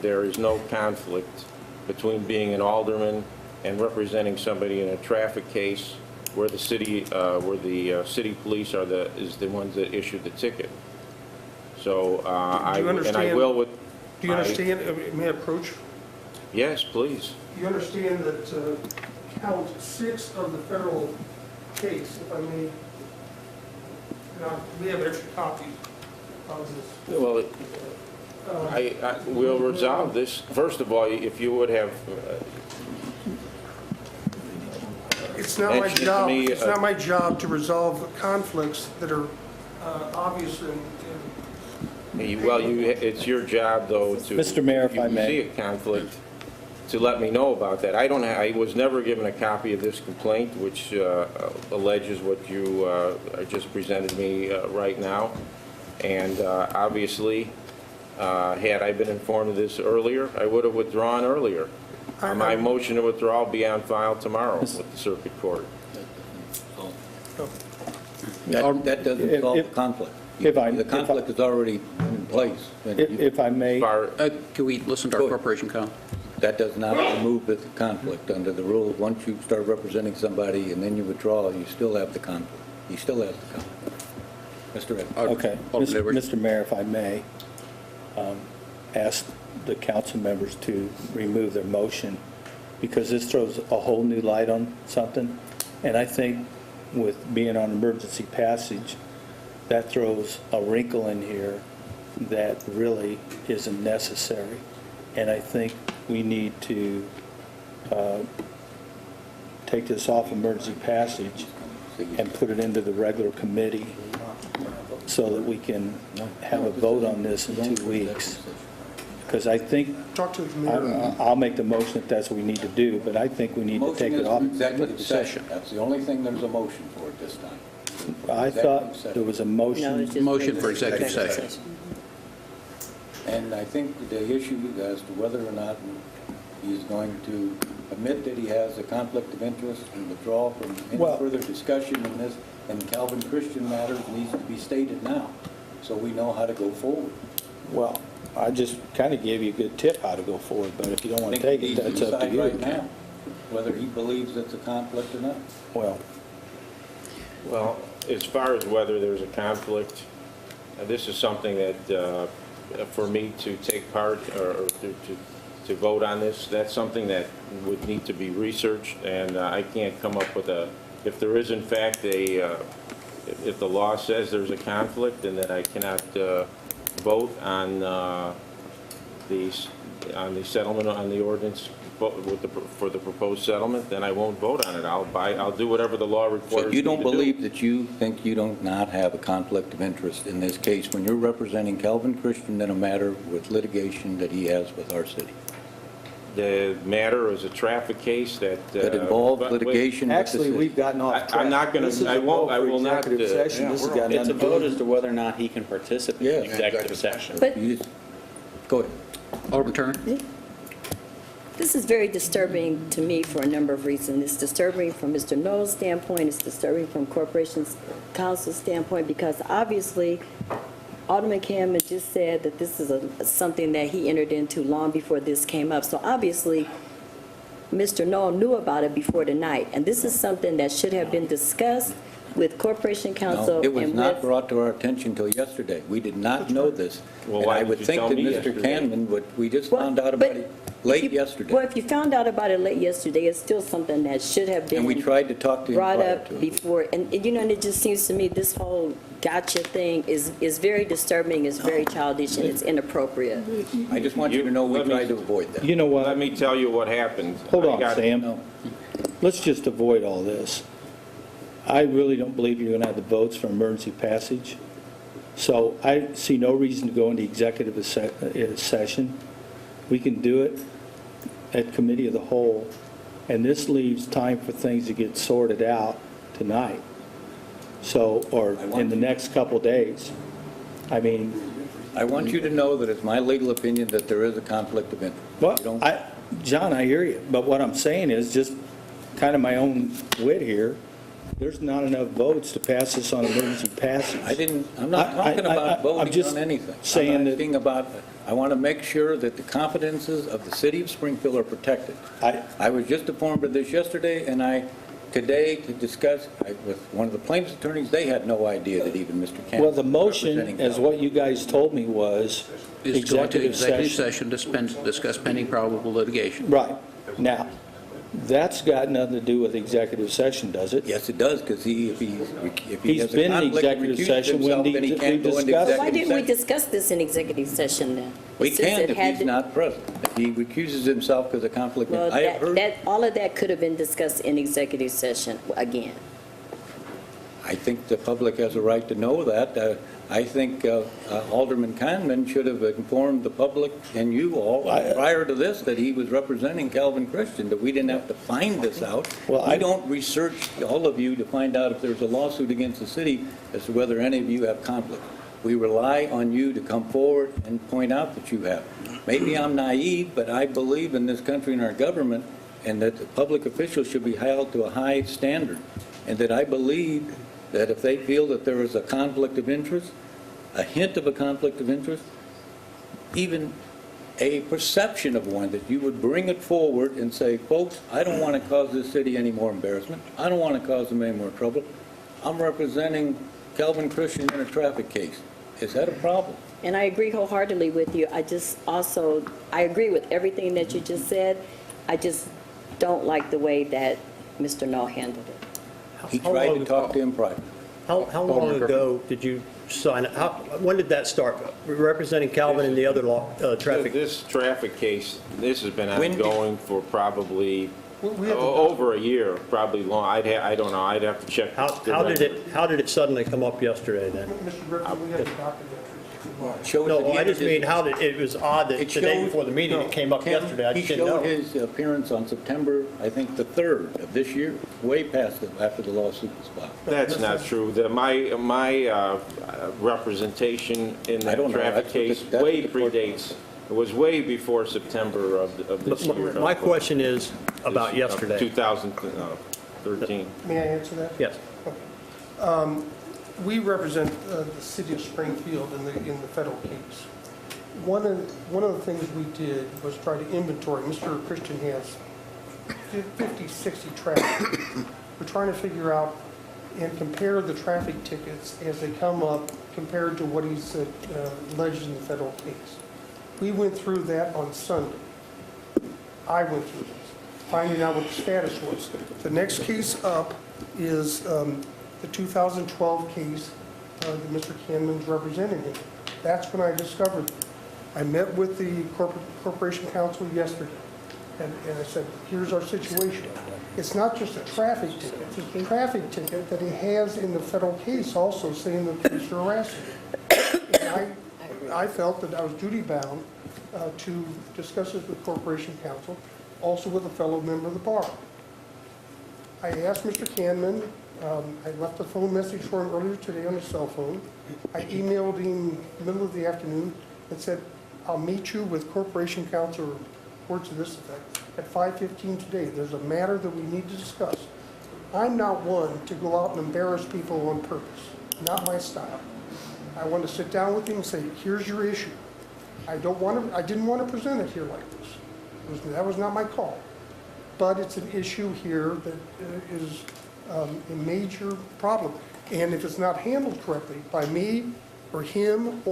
[SPEAKER 9] There is no conflict between being an alderman and representing somebody in a traffic case where the city police is the ones that issued the ticket. So
[SPEAKER 8] Do you understand?
[SPEAKER 9] will
[SPEAKER 8] Do you understand, may I approach?
[SPEAKER 9] Yes, please.
[SPEAKER 8] You understand that count 6 of the federal case, if I may, we have extra copies of this.
[SPEAKER 9] Well, I will resolve this. First of all, if you would have
[SPEAKER 8] It's not my
[SPEAKER 9] mentioned to
[SPEAKER 8] job,
[SPEAKER 9] me,
[SPEAKER 8] it's not my job to resolve conflicts that are obvious and
[SPEAKER 9] it's your job, though, to...
[SPEAKER 3] Mr. Mayor, if I may.
[SPEAKER 9] If you see a conflict, to let me know about that. I was never given a copy of this complaint, which alleges what you just presented me right now. And obviously, had I been informed of this earlier, I would have withdrawn earlier. My motion to withdraw will be on file tomorrow with the circuit court.
[SPEAKER 10] That doesn't solve the conflict. The conflict is already in place.
[SPEAKER 3] If I may,
[SPEAKER 1] Can we listen to our corporation counsel?
[SPEAKER 10] That does not remove the conflict under the rules. Once you start representing somebody and then you withdraw, you still have the conflict. He still has the conflict. Mr. Edwards.
[SPEAKER 3] okay,
[SPEAKER 1] Alderman Edwards.
[SPEAKER 3] Mr. Mayor, if I may, ask the council members to remove their motion, because this throws a whole new light on something. And I think with being on emergency passage, that throws a wrinkle in here that really isn't necessary. And I think we need to take this off emergency passage and put it into the regular committee so that we can have a vote on this in 2 weeks. Because I think,
[SPEAKER 8] talk to the mayor.
[SPEAKER 3] I'll make the motion if that's what we need to do, but I think we need to take it off.
[SPEAKER 10] Executive session. That's the only thing there's a motion for at this time.
[SPEAKER 3] I thought there was a
[SPEAKER 2] No, it's
[SPEAKER 3] motion.
[SPEAKER 2] just
[SPEAKER 1] Motion for
[SPEAKER 2] regular
[SPEAKER 1] executive session.
[SPEAKER 10] And I think the issue as to whether or not he's going to admit that he has a conflict of interest and withdraw from any
[SPEAKER 3] Well-
[SPEAKER 10] further discussion in this, and Calvin Christian matters needs to be stated now, so we know how to go forward.
[SPEAKER 3] Well, I just kind of gave you a good tip how to go forward, but if you don't want to take it, that's up to
[SPEAKER 10] Decide right
[SPEAKER 3] you.
[SPEAKER 10] now whether he believes it's a conflict or not.
[SPEAKER 3] Well,
[SPEAKER 9] Well, as far as whether there's a conflict, this is something that, for me to take part or to vote on this, that's something that would need to be researched, and I can't come up with if there is in fact if the law says there's a conflict and that I cannot vote on on the settlement, on the ordinance for the proposed settlement, then I won't vote on it. I'll do whatever the law requires me
[SPEAKER 10] So
[SPEAKER 9] to do.
[SPEAKER 10] you don't believe that you think you don't not have a conflict of interest in this case when you're representing Calvin Christian in a matter with litigation that he has with our city?
[SPEAKER 9] The matter is a traffic case that...
[SPEAKER 10] That involved
[SPEAKER 9] but wait,
[SPEAKER 10] litigation with the
[SPEAKER 3] Actually,
[SPEAKER 10] city?
[SPEAKER 3] we've gotten off track.
[SPEAKER 9] I'm not gonna-
[SPEAKER 3] This is
[SPEAKER 9] I
[SPEAKER 3] a
[SPEAKER 9] won't-
[SPEAKER 3] vote
[SPEAKER 9] I
[SPEAKER 3] for
[SPEAKER 9] will not,
[SPEAKER 3] executive session. This has got
[SPEAKER 11] It's a
[SPEAKER 3] nothing to do
[SPEAKER 11] vote
[SPEAKER 3] with-
[SPEAKER 11] as to whether or not he can participate in
[SPEAKER 10] Yeah.
[SPEAKER 11] executive session.
[SPEAKER 2] But
[SPEAKER 10] You just- Go ahead.
[SPEAKER 1] Alderman Turner?
[SPEAKER 2] this is very disturbing to me for a number of reasons. It's disturbing from Mr. Knoll's standpoint, it's disturbing from Corporation Council's standpoint, because obviously Alderman Cameron just said that this is something that he entered into long before this came up. So obviously, Mr. Knoll knew about it before tonight, and this is something that should have been discussed with Corporation Council.
[SPEAKER 10] No, it was
[SPEAKER 2] and
[SPEAKER 10] not
[SPEAKER 2] with-
[SPEAKER 10] brought to our attention until yesterday. We did not know this.
[SPEAKER 9] Well,
[SPEAKER 10] And
[SPEAKER 9] why
[SPEAKER 10] I
[SPEAKER 9] did
[SPEAKER 10] would
[SPEAKER 9] you
[SPEAKER 10] think
[SPEAKER 9] tell
[SPEAKER 10] that
[SPEAKER 9] me
[SPEAKER 10] Mr.
[SPEAKER 9] yesterday?
[SPEAKER 10] Cannon would, we just
[SPEAKER 2] Well,
[SPEAKER 10] found out
[SPEAKER 2] but
[SPEAKER 10] about it
[SPEAKER 2] if
[SPEAKER 10] late
[SPEAKER 2] you-
[SPEAKER 10] yesterday.
[SPEAKER 2] Well, if you found out about it late yesterday, it's still something that should have been
[SPEAKER 10] And we tried to talk to him
[SPEAKER 2] brought
[SPEAKER 10] prior
[SPEAKER 2] up
[SPEAKER 10] to it.
[SPEAKER 2] before. And, you know, and it just seems to me this whole gotcha thing is very disturbing, is very childish, and it's inappropriate.
[SPEAKER 10] I just want you to know we
[SPEAKER 9] Let me-
[SPEAKER 10] tried to avoid that.
[SPEAKER 3] You know what?
[SPEAKER 9] Let me tell you what happened.
[SPEAKER 3] Hold
[SPEAKER 9] I
[SPEAKER 3] on,
[SPEAKER 9] got-
[SPEAKER 3] Sam.
[SPEAKER 10] No.
[SPEAKER 3] Let's just avoid all this. I really don't believe you're going to have the votes for emergency passage. So I see no reason to go into executive session. We can do it at committee of the whole, and this leaves time for things to get sorted out tonight. So, or in the next couple days. I mean,
[SPEAKER 10] I want you to know that it's my legal opinion that there is a conflict of interest.
[SPEAKER 3] well,
[SPEAKER 10] You don't-
[SPEAKER 3] John, I hear you, but what I'm saying is just kind of my own wit here. There's not enough votes to pass this on emergency passage.
[SPEAKER 10] I'm not talking about
[SPEAKER 3] I'm
[SPEAKER 10] voting
[SPEAKER 3] just
[SPEAKER 10] on anything.
[SPEAKER 3] saying
[SPEAKER 10] I'm
[SPEAKER 3] that-
[SPEAKER 10] asking about, I want to make sure that the confidences of the city of Springfield are protected. I was just informed of this yesterday, and today to discuss with one of the plaintiff's attorneys, they had no idea that even Mr. Cannon
[SPEAKER 3] Well, the
[SPEAKER 10] was
[SPEAKER 3] motion,
[SPEAKER 10] representing
[SPEAKER 3] as what you guys told me, was
[SPEAKER 1] Is to go into
[SPEAKER 3] executive
[SPEAKER 1] executive
[SPEAKER 3] session.
[SPEAKER 1] session to discuss pending probable litigation.
[SPEAKER 3] Right. Now, that's got nothing to do with executive session, does it?
[SPEAKER 10] Yes, it does, because if he
[SPEAKER 3] He's
[SPEAKER 10] has a
[SPEAKER 3] been in
[SPEAKER 10] conflict,
[SPEAKER 3] executive
[SPEAKER 10] recused
[SPEAKER 3] session when
[SPEAKER 10] himself, then he
[SPEAKER 3] we
[SPEAKER 10] can't go into
[SPEAKER 3] discussed it.
[SPEAKER 10] executive
[SPEAKER 2] Why didn't we
[SPEAKER 10] session.
[SPEAKER 2] discuss this in executive session then?
[SPEAKER 10] We
[SPEAKER 2] Since
[SPEAKER 10] can
[SPEAKER 2] it
[SPEAKER 10] if
[SPEAKER 2] had
[SPEAKER 10] he's
[SPEAKER 2] to-
[SPEAKER 10] not present. If he recuses himself because of conflict,
[SPEAKER 2] Well,
[SPEAKER 10] I have heard,
[SPEAKER 2] all of that could have been discussed in executive session again.
[SPEAKER 10] I think the public has a right to know that. I think Alderman Conman should have informed the public and you all prior to this that he was representing Calvin Christian, that we didn't have to find this out.
[SPEAKER 3] Well,
[SPEAKER 10] We don't research, all of you, to find out if there's a lawsuit against the city as to whether any of you have conflict. We rely on you to come forward and point out that you have. Maybe I'm naive, but I believe in this country and our government, and that the public officials should be held to a high standard, and that I believe that if they feel that there is a conflict of interest, a hint of a conflict of interest, even a perception of one, that you would bring it forward and say, folks, I don't want to cause this city any more embarrassment. I don't want to cause them any more trouble. I'm representing Calvin Christian in a traffic case. Is that a problem?
[SPEAKER 2] And I agree wholeheartedly with you. I agree with everything that you just said. I just don't like the way that Mr. Knoll handled it.
[SPEAKER 10] He tried to talk to him privately.
[SPEAKER 7] How long ago did you sign, when did that start? Representing Calvin and the other traffic?
[SPEAKER 9] This traffic case, this has been
[SPEAKER 10] When did-
[SPEAKER 9] ongoing for probably
[SPEAKER 8] We have a-
[SPEAKER 9] over a year, probably long. I don't know, I'd have to check.
[SPEAKER 7] How did it suddenly come up yesterday then?
[SPEAKER 8] Mr. Griffin, we have a copy of that.
[SPEAKER 10] Shows that
[SPEAKER 7] No,
[SPEAKER 10] he
[SPEAKER 7] I just
[SPEAKER 10] did
[SPEAKER 7] mean
[SPEAKER 10] his-
[SPEAKER 7] it was odd that
[SPEAKER 10] It
[SPEAKER 7] the day
[SPEAKER 10] showed-
[SPEAKER 7] before the meeting, it came up
[SPEAKER 10] Ken,
[SPEAKER 7] yesterday. I just didn't know.
[SPEAKER 10] He showed his appearance on September, I think, the 3rd of this year, way past it, after the lawsuit was filed.
[SPEAKER 9] That's not true. My representation in
[SPEAKER 10] I
[SPEAKER 9] that
[SPEAKER 10] don't know.
[SPEAKER 9] traffic
[SPEAKER 10] That's what
[SPEAKER 9] case
[SPEAKER 10] the- that's
[SPEAKER 9] way
[SPEAKER 10] what the court-
[SPEAKER 9] predates. It was way before September of this year.
[SPEAKER 7] My question is about yesterday.
[SPEAKER 9] 2013.
[SPEAKER 8] May I answer that?
[SPEAKER 7] Yes.
[SPEAKER 8] We represent the city of Springfield in the federal case. One of the things we did was try to inventory. Mr. Christian has 50, 60 traffic. We're trying to figure out and compare the traffic tickets as they come up compared to what he's alleged in the federal case. We went through that on Sunday. I went through this, finding out what the status was. The next case up is the 2012 case that Mr. Canman's representing him. That's when I discovered I met with the Corporation Council yesterday, and I said, here's our situation. It's not just a traffic ticket, it's a traffic ticket that he has in the federal case also saying the police are harassing him. And I felt that I was duty-bound to discuss this with Corporation Council, also with a fellow member of the bar. I asked Mr. Canman, I left a phone message for him earlier today on his cell phone. I emailed him middle of the afternoon and said, I'll meet you with Corporation Council, words to this effect, at 5:15 today. There's a matter that we need to discuss. I'm not one to go out and embarrass people on purpose, not my style. I want to sit down with him and say, here's your issue. I didn't want to present it here like this. That was not my call. But it's an issue here that is a major problem. And if it's not handled correctly by me or him,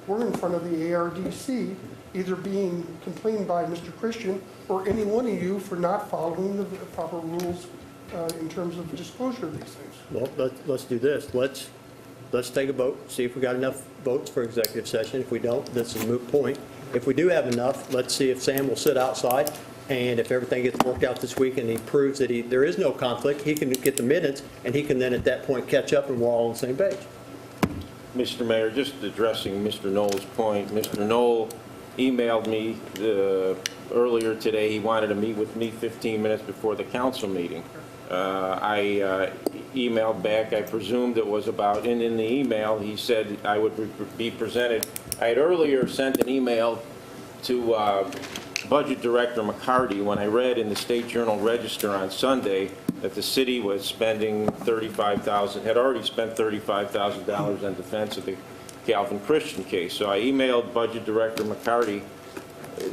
[SPEAKER 8] we're in front of the ARDC, either being complained by Mr. Christian or any one of you for not following the proper rules in terms of disclosure of these things.
[SPEAKER 7] Well, let's do this. Let's take a vote, see if we got enough votes for executive session. If we don't, this is a moot point. If we do have enough, let's see if Sam will sit outside, and if everything gets worked out this week and he proves that there is no conflict, he can get the minutes, and he can then at that point catch up and we're all on the same page.
[SPEAKER 9] Mr. Mayor, just addressing Mr. Knoll's point, Mr. Knoll emailed me earlier today. He wanted to meet with me 15 minutes before the council meeting. I emailed back. I presumed it was about, and in the email, he said I would be presented. I had earlier sent an email to Budget Director McCarty when I read in the State Journal Register on Sunday that the city was spending had already spent $35,000 on defense of the Calvin Christian case. So I emailed Budget Director McCarty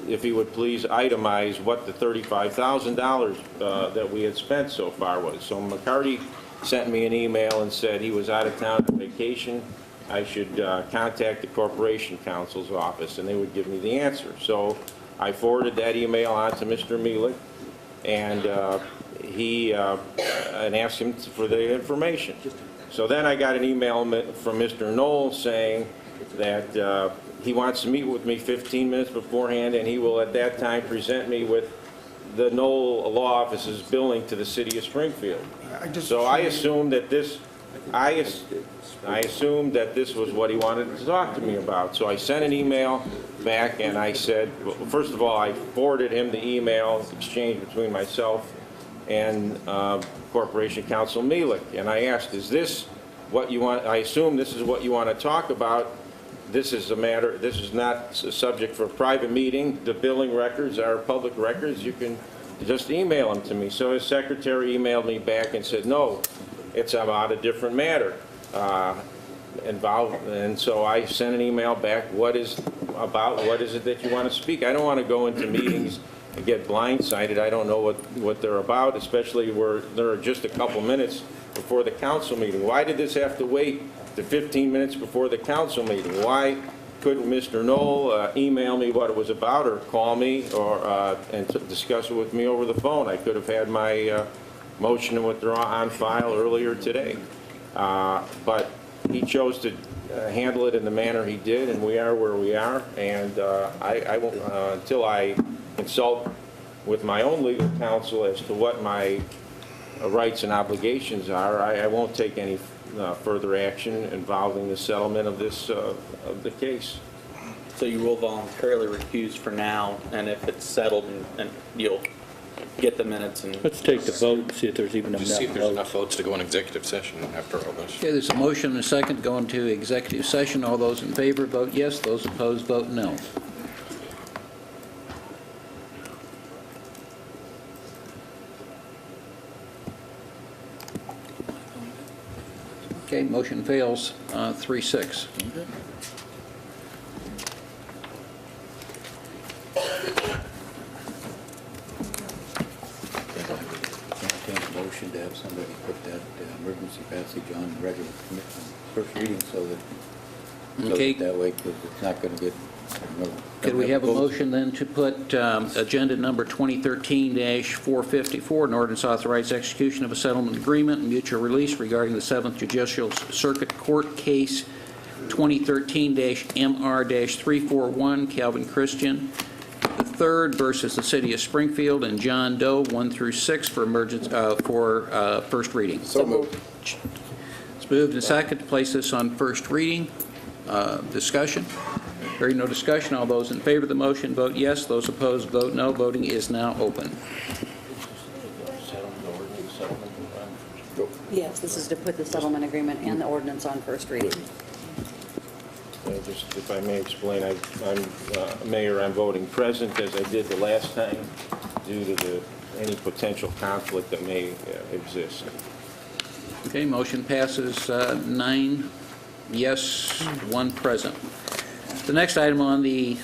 [SPEAKER 9] if he would please itemize what the $35,000 that we had spent so far was. So McCarty sent me an email and said he was out of town on vacation. I should contact the Corporation Counsel's office, and they would give me the answer. So I forwarded that email on to Mr. Mielek, and and asked him for the information. So then I got an email from Mr. Knoll saying that he wants to meet with me 15 minutes beforehand, and he will at that time present me with the Knoll Law Office's billing to the city of Springfield. So I assumed that this was what he wanted to talk to me about. So I sent an email back, and I said, well, first of all, I forwarded him the email exchange between myself and Corporation Counsel Mielek, and I asked, is this what you want? I assume this is what you want to talk about. This is a matter, this is not a subject for a private meeting. The billing records are public records. You can just email them to me. So his secretary emailed me back and said, no, it's about a different matter involved. And so I sent an email back, what is it that you want to speak? I don't want to go into meetings and get blindsided. I don't know what they're about, especially where there are just a couple minutes before the council meeting. Why did this have to wait to 15 minutes before the council meeting? Why couldn't Mr. Knoll email me what it was about, or call me, or and discuss it with me over the phone? I could have had my motion to withdraw on file earlier today. But he chose to handle it in the manner he did, and we are where we are. And I won't, until I consult with my own legal counsel as to what my rights and obligations are, I won't take any further action involving the settlement of this of the case.
[SPEAKER 11] So you will voluntarily recuse for now, and if it's settled, and you'll get the minutes and...
[SPEAKER 3] Let's take the vote and see if there's even enough
[SPEAKER 6] Just see if there's enough
[SPEAKER 3] votes.
[SPEAKER 6] votes to go in executive session after all this.
[SPEAKER 1] Okay, there's a motion and a second to go into executive session. All those in favor vote yes. Those opposed vote no. Okay, motion fails 3-6.
[SPEAKER 10] Entertain a motion to have somebody put that emergency passage on regular first reading so
[SPEAKER 1] Okay.
[SPEAKER 10] that way, because it's not going to get...
[SPEAKER 1] Could we have a motion then to put agenda number 2013-454, an ordinance authorizing execution of a settlement agreement and mutual release regarding the 7th Judicial Circuit Court case 2013-MR-341, Calvin Christian III versus the City of Springfield, and John Doe, 1 through 6, for first reading.
[SPEAKER 4] So moved.
[SPEAKER 1] It's moved and seconded to place this on first reading. Discussion? Hearing no discussion, all those in favor of the motion vote yes. Those opposed vote no. Voting is now open.
[SPEAKER 12] Yes, this is to put the settlement agreement and the ordinance on first reading.
[SPEAKER 9] Just if I may explain, Mayor, I'm voting present as I did the last time due to any potential conflict that may exist.
[SPEAKER 1] Okay, motion passes 9 yes, 1 present. The next item on the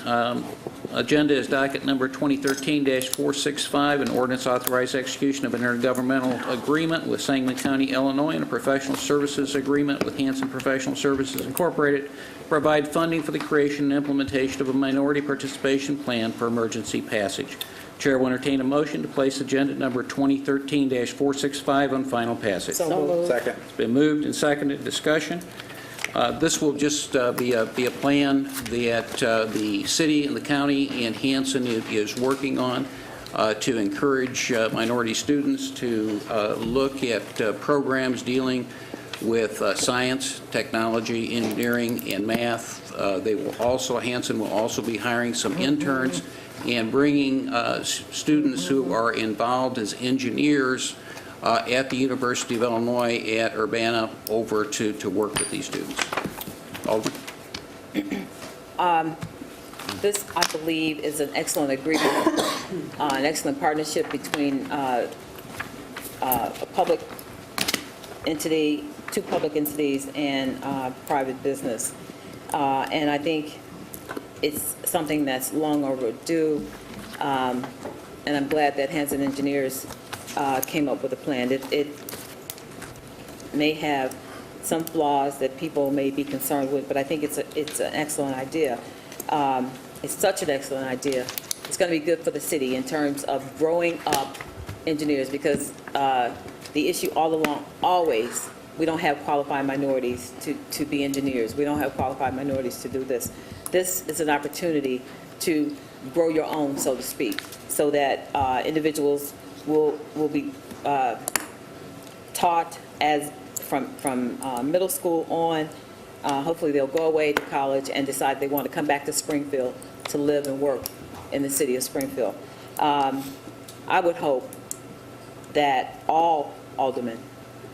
[SPEAKER 1] agenda is docket number 2013-465, an ordinance authorizing execution of an intergovernmental agreement with Sangamon County, Illinois, and a professional services agreement with Hanson Professional Services Incorporated to provide funding for the creation and implementation of a minority participation plan for emergency passage. Chair will entertain a motion to place agenda number 2013-465 on final passage.
[SPEAKER 4] So moved.
[SPEAKER 7] Second.
[SPEAKER 1] It's been moved and seconded. Discussion. This will just be a plan that the city and the county and Hanson is working on to encourage minority students to look at programs dealing with science, technology, engineering, and math. Hanson will also be hiring some interns and bringing students who are involved as engineers at the University of Illinois at Urbana over to work with these students. Alderman?
[SPEAKER 4] This, I believe, is an excellent agreement, an excellent partnership between a public entity, two public entities, and private business. And I think it's something that's long overdue, and I'm glad that Hanson Engineers came up with a plan. It may have some flaws that people may be concerned with, but I think it's an excellent idea. It's such an excellent idea. It's going to be good for the city in terms of growing up engineers, because the issue all along, always, we don't have qualified minorities to be engineers. We don't have qualified minorities to do this. This is an opportunity to grow your own, so to speak, so that individuals will be taught as from middle school on. Hopefully they'll go away to college and decide they want to come back to Springfield to live and work in the city of Springfield. I would hope that all aldermen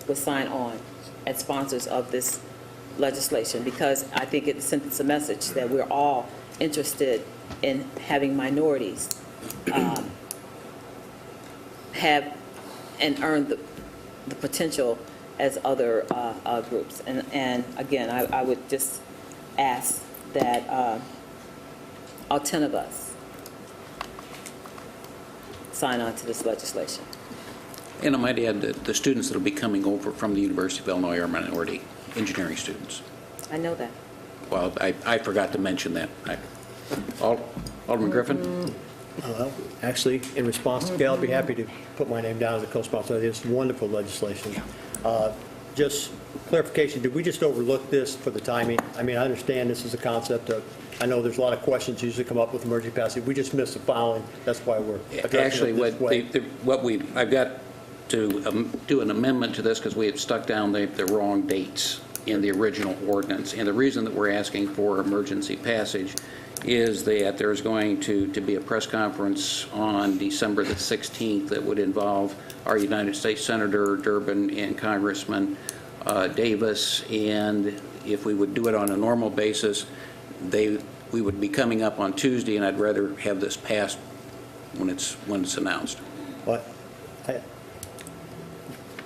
[SPEAKER 4] would sign on as sponsors of this legislation, because I think it sends a message that we're all interested in having minorities have and earn the potential as other groups. And again, I would just ask that all 10 of us sign on to this legislation.
[SPEAKER 1] And I might add that the students that will be coming over from the University of Illinois are minority engineering students.
[SPEAKER 4] I know that.
[SPEAKER 1] Well, I forgot to mention that. Alderman Griffin?
[SPEAKER 7] Actually, in response to Gail, I'd be happy to put my name down as a co-sponsor of this wonderful legislation. Just clarification, did we just overlook this for the timing? I mean, I understand this is a concept of, I know there's a lot of questions usually come up with emergency passage. We just missed the filing. That's why we're addressing
[SPEAKER 1] Actually,
[SPEAKER 7] it this way.
[SPEAKER 1] I've got to do an amendment to this because we had stuck down the wrong dates in the original ordinance. And the reason that we're asking for emergency passage is that there's going to be a press conference on December the 16th that would involve our United States Senator Durbin and Congressman Davis. And if we would do it on a normal basis, we would be coming up on Tuesday, and I'd rather have this passed when it's announced.
[SPEAKER 7] But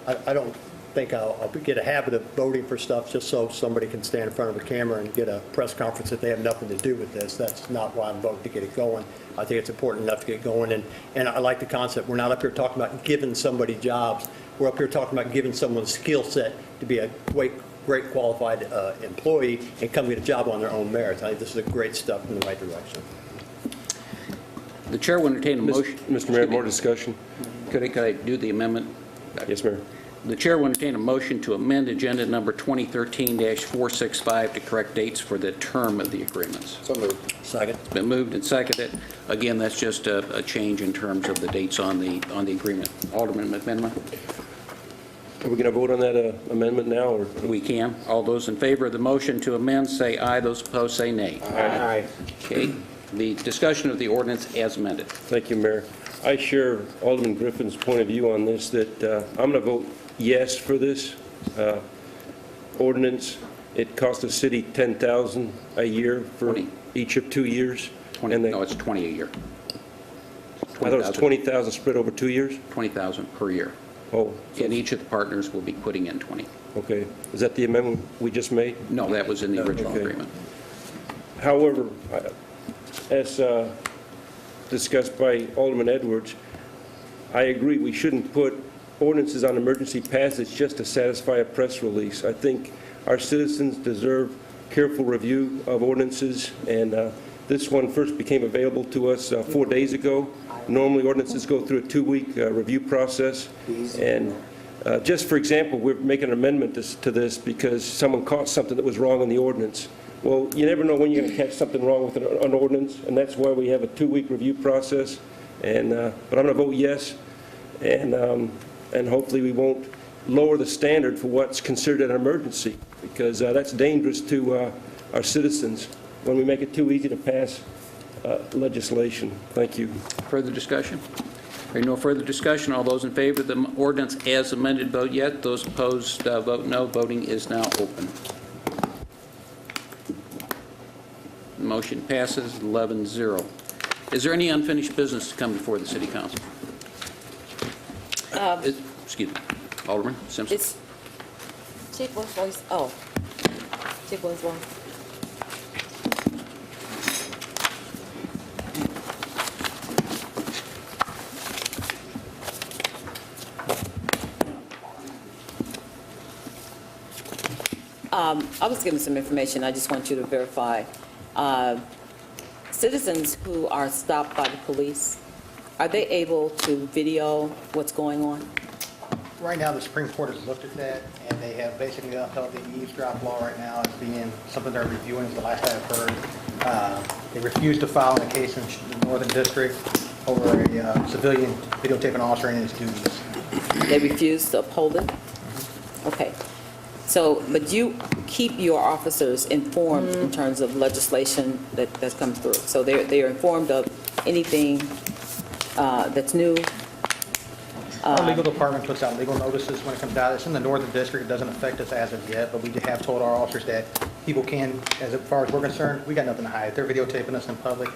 [SPEAKER 7] I don't think I'll get a habit of voting for stuff just so somebody can stand in front of a camera and get a press conference that they have nothing to do with this. That's not why I'm voting to get it going. I think it's important enough to get going, and I like the concept. We're not up here talking about giving somebody jobs. We're up here talking about giving someone a skill set to be a great qualified employee and come get a job on their own merits. I think this is a great step in the right direction.
[SPEAKER 1] The chair will entertain a motion.
[SPEAKER 5] Mr. Mayor, more discussion?
[SPEAKER 1] Could I do the amendment?
[SPEAKER 5] Yes, Mayor.
[SPEAKER 1] The chair will entertain a motion to amend agenda number 2013-465 to correct dates for the term of the agreements.
[SPEAKER 6] So moved.
[SPEAKER 7] Second.
[SPEAKER 1] It's been moved and seconded. Again, that's just a change in terms of the dates on the agreement. Alderman McMenamin?
[SPEAKER 5] Are we going to vote on that amendment now, or?
[SPEAKER 1] We can. All those in favor of the motion to amend, say aye. Those opposed, say nay.
[SPEAKER 9] Aye.
[SPEAKER 1] Okay. The discussion of the ordinance as amended.
[SPEAKER 5] Thank you, Mayor. I share Alderman Griffin's point of view on this, that I'm going to vote yes for this ordinance. It costs the city $10,000 a year for
[SPEAKER 1] 20.
[SPEAKER 5] each of 2 years.
[SPEAKER 1] 20,
[SPEAKER 5] And
[SPEAKER 1] no, it's 20 a year.
[SPEAKER 5] I thought it was 20,000 spread over 2 years?
[SPEAKER 1] 20,000 per year.
[SPEAKER 5] Oh,
[SPEAKER 1] And each of the partners will be putting in 20.
[SPEAKER 5] okay. Is that the amendment we just made?
[SPEAKER 1] No, that was in the original
[SPEAKER 5] Okay.
[SPEAKER 1] agreement.
[SPEAKER 5] However, as discussed by Alderman Edwards, I agree we shouldn't put ordinances on emergency passage just to satisfy a press release. I think our citizens deserve careful review of ordinances, and this one first became available to us 4 days ago. Normally, ordinances go through a 2-week review process, and just for example, we're making an amendment to this because someone caught something that was wrong in the ordinance. Well, you never know when you're going to catch something wrong with an ordinance, and that's why we have a 2-week review process. And but I'm going to vote yes, and hopefully we won't lower the standard for what's considered an emergency, because that's dangerous to our citizens when we make it too easy to pass legislation. Thank you.
[SPEAKER 1] Further discussion? Hearing no further discussion, all those in favor of the ordinance as amended, vote yes. Those opposed, vote no. Voting is now open. The motion passes 11-0. Is there any unfinished business to come before the City Council? Excuse me. Alderman Simpson?
[SPEAKER 4] It's Chief Williams' voice. Oh, Chief Williams' voice. I was given some information. I just want you to verify. Citizens who are stopped by the police, are they able to video what's going on?
[SPEAKER 13] Right now, the Supreme Court has looked at that, and they have basically upheld the eavesdrop law right now as being something they're reviewing, is the last I've heard. They refused to file a case in the Northern District over a civilian videotaping an officer in his duties.
[SPEAKER 4] They refuse to uphold it? Okay. So, but you keep your officers informed in terms of legislation that's come through. So they are informed of anything that's new.
[SPEAKER 13] Our legal department puts out legal notices when it comes out. It's in the Northern District. It doesn't affect us as of yet, but we have told our officers that people can, as far as we're concerned, we got nothing to hide. If they're videotaping us in public,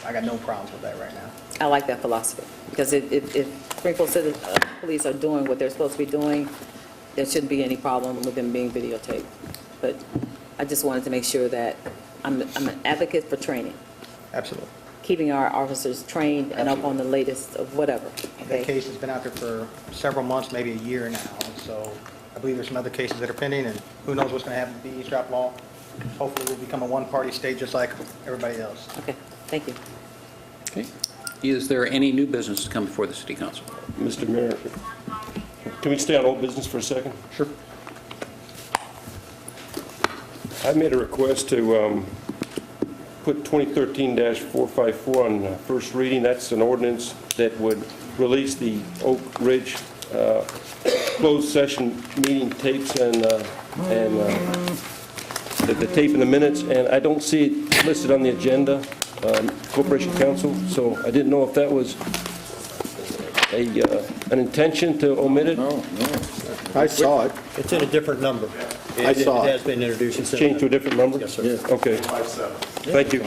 [SPEAKER 13] I got no problems with that right now.
[SPEAKER 4] I like that philosophy, because if Springfield City Police are doing what they're supposed to be doing, there shouldn't be any problem with them being videotaped. But I just wanted to make sure that I'm an advocate for training,
[SPEAKER 13] Absolutely.
[SPEAKER 4] keeping our officers trained and up on the latest of whatever.
[SPEAKER 13] That
[SPEAKER 4] Okay.
[SPEAKER 13] case has been out there for several months, maybe a year now, and so I believe there's some other cases that are pending, and who knows what's going to happen with the eavesdrop law. Hopefully, we'll become a one-party state just like everybody else.
[SPEAKER 4] Okay, thank you.
[SPEAKER 1] Okay. Is there any new business to come before the City Council?
[SPEAKER 5] Mr. Mayor, can we stay on old business for a second?
[SPEAKER 1] Sure.
[SPEAKER 5] I made a request to put 2013-454 on first reading. That's an ordinance that would release the Oak Ridge closed session meeting tapes and the tape in the minutes, and I don't see it listed on the agenda, Corporation Council, so I didn't know if that was an intention to omit it.
[SPEAKER 10] No.
[SPEAKER 3] I saw it.
[SPEAKER 7] It's in a different number.
[SPEAKER 3] I saw
[SPEAKER 7] It
[SPEAKER 3] it.
[SPEAKER 7] has been introduced.
[SPEAKER 5] It's changed to a different number?
[SPEAKER 7] Yes, sir.
[SPEAKER 3] Yeah.
[SPEAKER 5] Okay. Thank you.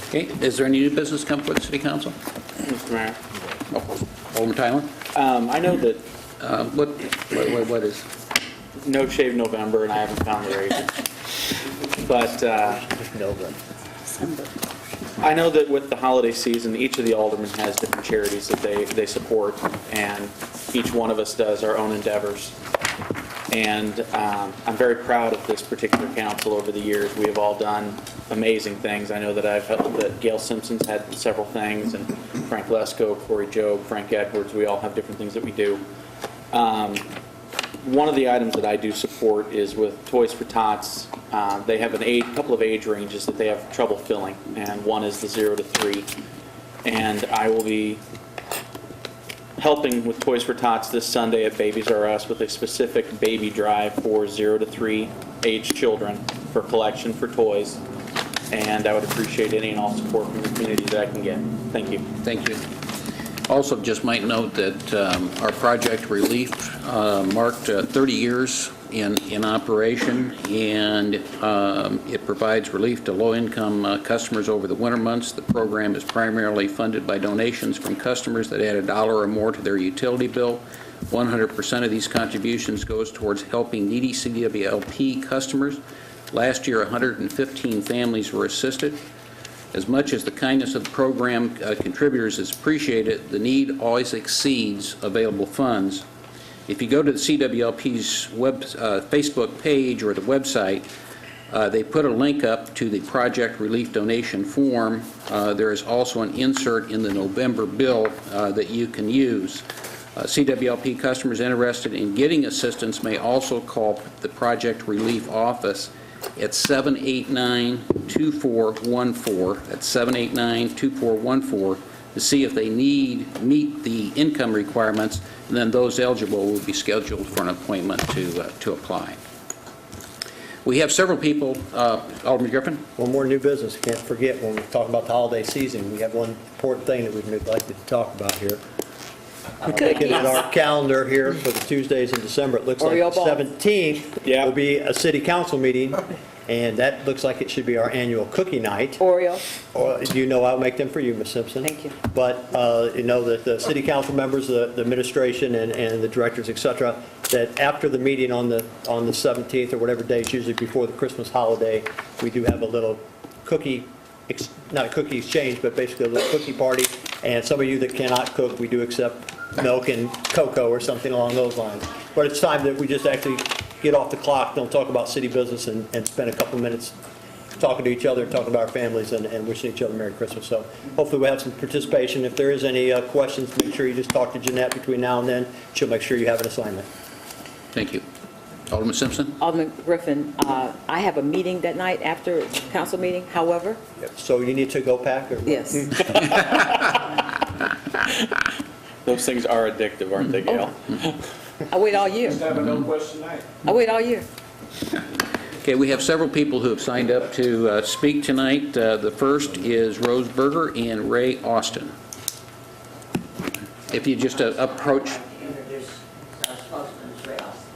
[SPEAKER 1] Okay. Is there any new business to come before the City Council?
[SPEAKER 11] Mr. Mayor,
[SPEAKER 1] Alderman Tyler?
[SPEAKER 11] I know that
[SPEAKER 1] What is?
[SPEAKER 11] No Shave November, and I haven't found the reason. But I know that with the holiday season, each of the aldermen has different charities that they support, and each one of us does our own endeavors. And I'm very proud of this particular council over the years. We have all done amazing things. I know that I've helped, that Gail Simpson's had several things, and Frank Lesko, Corey Jobe, Frank Edwards, we all have different things that we do. One of the items that I do support is with Toys for Tots. They have a couple of age ranges that they have trouble filling, and one is the 0 to 3. And I will be helping with Toys for Tots this Sunday at Babies R Us with a specific baby drive for 0 to 3 age children for collection for toys. And I would appreciate any and all support from the community that I can get. Thank you.
[SPEAKER 1] Thank you. Also, just might note that our Project Relief marked 30 years in operation, and it provides relief to low-income customers over the winter months. The program is primarily funded by donations from customers that add $1 or more to their utility bill. 100% of these contributions goes towards helping needy CWLP customers. Last year, 115 families were assisted. As much as the kindness of the program contributors is appreciated, the need always exceeds available funds. If you go to the CWLP's Facebook page or the website, they put a link up to the Project Relief donation form. There is also an insert in the November bill that you can use. CWLP customers interested in getting assistance may also call the Project Relief office at 789-2414. That's 789-2414 to see if they meet the income requirements, and then those eligible will be scheduled for an appointment to apply. We have several people. Alderman Griffin?
[SPEAKER 7] One more new business. Can't forget, when we talk about the holiday season, we have one important thing that we've neglected to talk about here. Looking at our calendar here for the Tuesdays in December, it looks like
[SPEAKER 4] Oreo
[SPEAKER 7] the
[SPEAKER 4] ball.
[SPEAKER 7] 17th will be a city council meeting, and that looks like it should be our annual cookie night.
[SPEAKER 4] Oreo.
[SPEAKER 7] Or, you know, I'll make them for you, Ms. Simpson.
[SPEAKER 4] Thank you.
[SPEAKER 7] But you know that the city council members, the administration, and the directors, et cetera, that after the meeting on the 17th or whatever day, it's usually before the Christmas holiday, we do have a little cookie, not a cookie exchange, but basically a little cookie party. And some of you that cannot cook, we do accept milk and cocoa or something along those lines. But it's time that we just actually get off the clock, don't talk about city business, and spend a couple minutes talking to each other, talking about our families, and wishing each other Merry Christmas. So hopefully we'll have some participation. If there is any questions, make sure you just talk to Jeanette between now and then. She'll make sure you have an assignment.
[SPEAKER 1] Thank you. Alderman Simpson?
[SPEAKER 4] Alderman Griffin, I have a meeting that night after council meeting, however.
[SPEAKER 7] So you need to go pack? Or?
[SPEAKER 4] Yes.
[SPEAKER 11] Those things are addictive, aren't they, Gail?
[SPEAKER 4] I wait all year. I wait all year.
[SPEAKER 1] Okay, we have several people who have signed up to speak tonight. The first is Rose Berger and Ray Austin. If you just approach.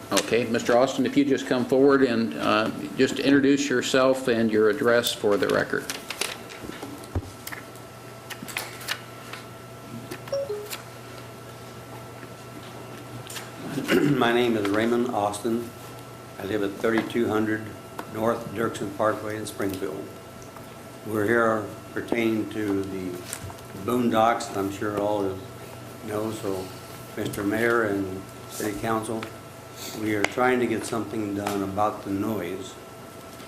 [SPEAKER 1] Okay, Mr. Austin, if you just come forward and just introduce yourself and your address for the record.
[SPEAKER 14] My name is Raymond Austin. I live at 3200 North Dirksen Parkway in Springfield. We're here pertaining to the boondocks, I'm sure all of you know, so Mr. Mayor and City Council, we are trying to get something done about the noise.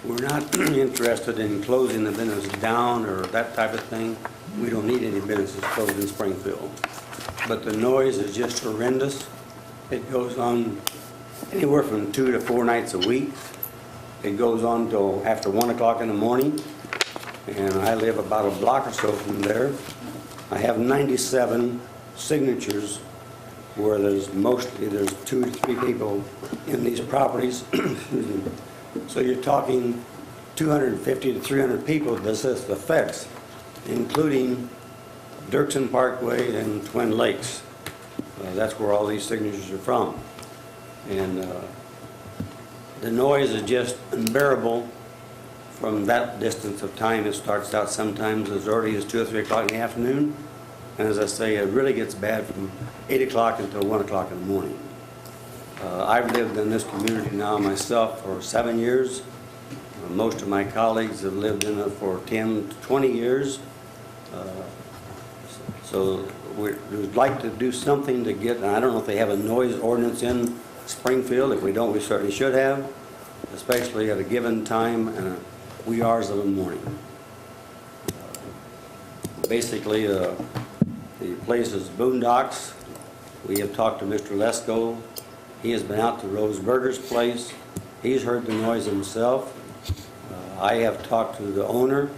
[SPEAKER 14] We're not interested in closing the business down or that type of thing. We don't need any businesses closed in Springfield. But the noise is just horrendous. It goes on anywhere from 2 to 4 nights a week. It goes on till after 1 o'clock in the morning, and I live about a block or so from there. I have 97 signatures where there's 2 to 3 people in these properties. So you're talking 250 to 300 people this affects, including Dirksen Parkway and Twin Lakes. That's where all these signatures are from. And the noise is just unbearable from that distance of time. It starts out sometimes as early as 2 or 3 o'clock in the afternoon. And as I say, it really gets bad from 8 o'clock until 1 o'clock in the morning. I've lived in this community now myself for 7 years. Most of my colleagues have lived in it for 10 to 20 years. So we'd like to do something to get, and I don't know if they have a noise ordinance in Springfield. If we don't, we certainly should have, especially at a given time and a wee hours of the morning. Basically, the place is Boondocks. We have talked to Mr. Lesko. He has been out to Rose Berger's place. He's heard the noise himself. I have talked to the owner.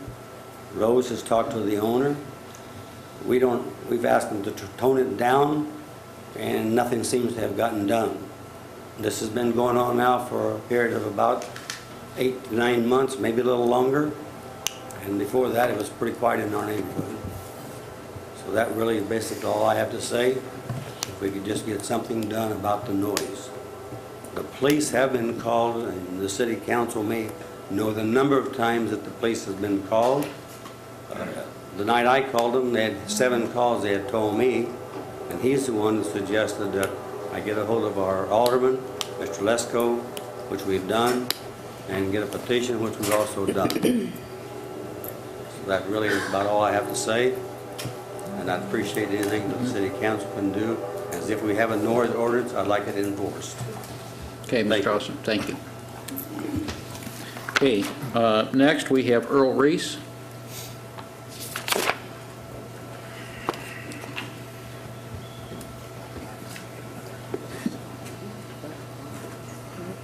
[SPEAKER 14] Rose has talked to the owner. We've asked them to tone it down, and nothing seems to have gotten done. This has been going on now for a period of about 8 to 9 months, maybe a little longer. And before that, it was pretty quiet in our neighborhood. So that really is basically all I have to say. If we could just get something done about the noise. The police have been called, and the city council may know the number of times that the police has been called. The night I called them, they had 7 calls they had told me, and he's the one that suggested that I get a hold of our alderman, Mr. Lesko, which we've done, and get a petition, which we've also done. So that really is about all I have to say, and I'd appreciate anything that the city council can do. As if we have a noise ordinance, I'd like it enforced.
[SPEAKER 1] Okay,
[SPEAKER 14] Thank
[SPEAKER 1] Mr.
[SPEAKER 14] you.
[SPEAKER 1] Austin, thank you. Okay, next we have Earl Reese.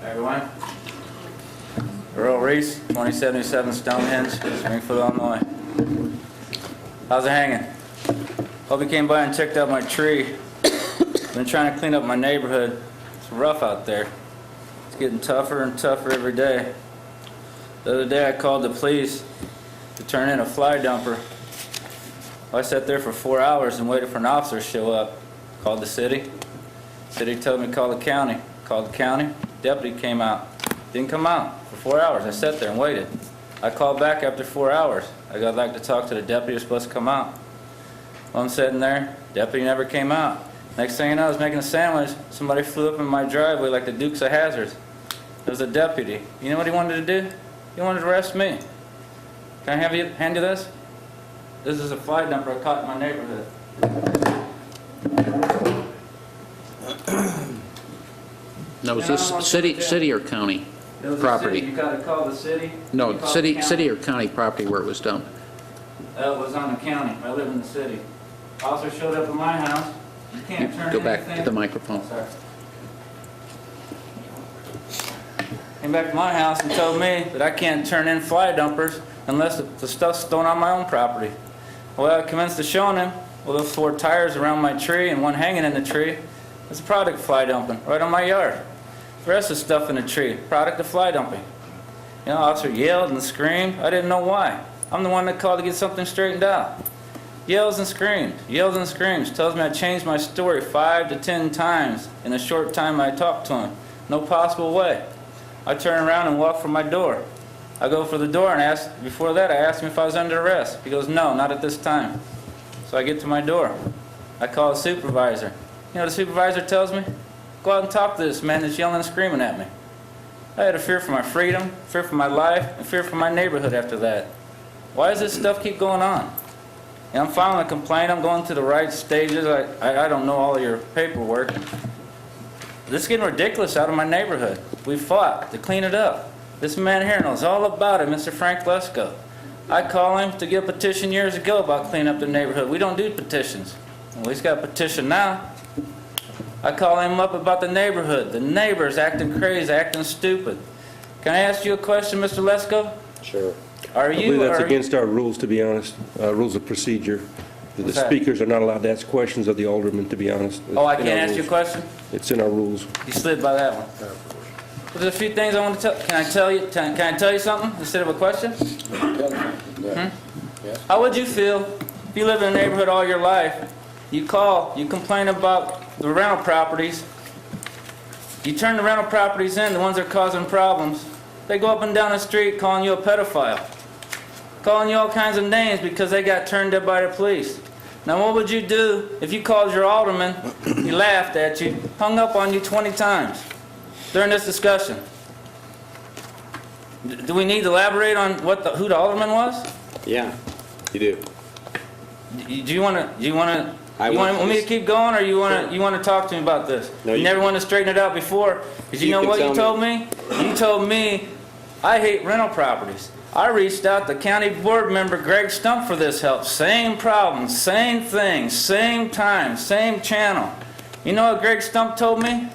[SPEAKER 15] Everyone. Earl Reese, 2077 Stonehenge, Springfield, Illinois. How's it hanging? Hope you came by and checked out my tree. Been trying to clean up my neighborhood. It's rough out there. It's getting tougher and tougher every day. The other day I called the police to turn in a fly dumper. I sat there for 4 hours and waited for an officer to show up. Called the city. City told me to call the county. Called the county. Deputy came out. Didn't come out for 4 hours. I sat there and waited. I called back after 4 hours. I got back to talk to the deputy who's supposed to come out. While I'm sitting there, deputy never came out. Next thing you know, I was making a sandwich. Somebody flew up in my driveway like the Dukes of Hazzard. It was a deputy. You know what he wanted to do? He wanted to arrest me. Can I hand you this? This is a fly dumper I caught in my neighborhood.
[SPEAKER 1] Now, is this city or county
[SPEAKER 15] It was
[SPEAKER 1] property?
[SPEAKER 15] The city. You got to call the city.
[SPEAKER 1] No,
[SPEAKER 15] You call the county.
[SPEAKER 1] city or county property where it was done?
[SPEAKER 15] It was on the county. I live in the city. Officer showed up at my house. You can't turn
[SPEAKER 1] Go back to
[SPEAKER 15] anything-
[SPEAKER 1] the microphone.
[SPEAKER 15] Sorry. Came back to my house and told me that I can't turn in fly dumpers unless the stuff's thrown on my own property. Well, I commenced to showing him, well, those 4 tires around my tree and one hanging in the tree, it's a product of fly dumping right on my yard. The rest of the stuff in the tree, product of fly dumping. You know, officer yelled and screamed. I didn't know why. I'm the one that called to get something straightened out. Yells and screams, tells me I changed my story 5 to 10 times in a short time I talked to him. No possible way. I turn around and walk for my door. I go for the door and before that I asked him if I was under arrest. He goes, no, not at this time. So I get to my door. I call the supervisor. You know what the supervisor tells me? Go out and talk to this man that's yelling and screaming at me. I had a fear for my freedom, fear for my life, and fear for my neighborhood after that. Why does this stuff keep going on? And I'm filing a complaint. I'm going to the right stages. I don't know all of your paperwork. This is getting ridiculous out of my neighborhood. We fought to clean it up. This man here knows all about it, Mr. Frank Lesko. I call him to get a petition years ago about cleaning up the neighborhood. We don't do petitions. Well, he's got a petition now. I call him up about the neighborhood. The neighbors acting crazy, acting stupid. Can I ask you a question, Mr. Lesko?
[SPEAKER 5] Sure.
[SPEAKER 15] Are
[SPEAKER 5] I
[SPEAKER 15] you...
[SPEAKER 5] believe that's against our rules, to be honest, rules of procedure. The
[SPEAKER 15] What's that?
[SPEAKER 5] speakers are not allowed to ask questions of the alderman, to be honest.
[SPEAKER 15] Oh, I
[SPEAKER 5] It's in
[SPEAKER 15] can't
[SPEAKER 5] our
[SPEAKER 15] ask you a
[SPEAKER 5] rules.
[SPEAKER 15] question?
[SPEAKER 5] It's in our rules.
[SPEAKER 15] You slid by that one. Well, there's a few things I want to tell. Can I tell you something instead of a question? How would you feel if you lived in a neighborhood all your life? You call, you complain about the rental properties. You turn the rental properties in, the ones that are causing problems. They go up and down the street calling you a pedophile, calling you all kinds of names because they got turned up by the police. Now, what would you do if you called your alderman, he laughed at you, hung up on you 20 times during this discussion? Do we need to elaborate on who the alderman was?
[SPEAKER 11] Yeah, you do.
[SPEAKER 15] Do you want to
[SPEAKER 11] I
[SPEAKER 15] You
[SPEAKER 11] want
[SPEAKER 15] want me to
[SPEAKER 11] this-
[SPEAKER 15] keep going, or you want to talk to me about this?
[SPEAKER 11] No,
[SPEAKER 15] You
[SPEAKER 11] you-
[SPEAKER 15] never want to straighten it out before? Because you
[SPEAKER 11] You
[SPEAKER 15] know
[SPEAKER 11] can
[SPEAKER 15] what you
[SPEAKER 11] tell
[SPEAKER 15] told me? You told me I hate rental properties. I reached out to county board member Greg Stump for this help. Same problem, same thing, same time, same channel. You know what Greg Stump told me?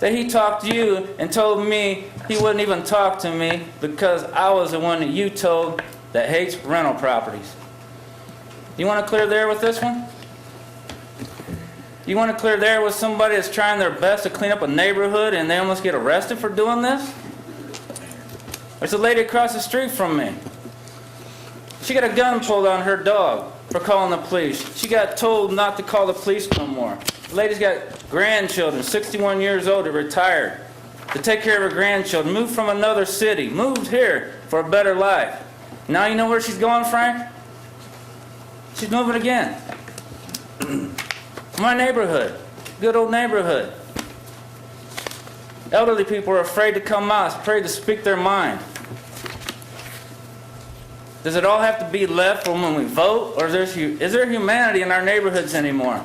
[SPEAKER 15] That he talked to you and told me he wouldn't even talk to me because I was the one that you told that hates rental properties. You want to clear the air with this one? You want to clear the air with somebody that's trying their best to clean up a neighborhood and they almost get arrested for doing this? There's a lady across the street from me. She got a gun pulled on her dog for calling the police. She got told not to call the police no more. The lady's got grandchildren, 61 years old, retired, to take care of her grandchildren, moved from another city, moved here for a better life. Now you know where she's going, Frank? She's moving again. My neighborhood, good old neighborhood. Elderly people are afraid to come out, afraid to speak their mind. Does it all have to be left for when we vote, or is there humanity in our neighborhoods anymore?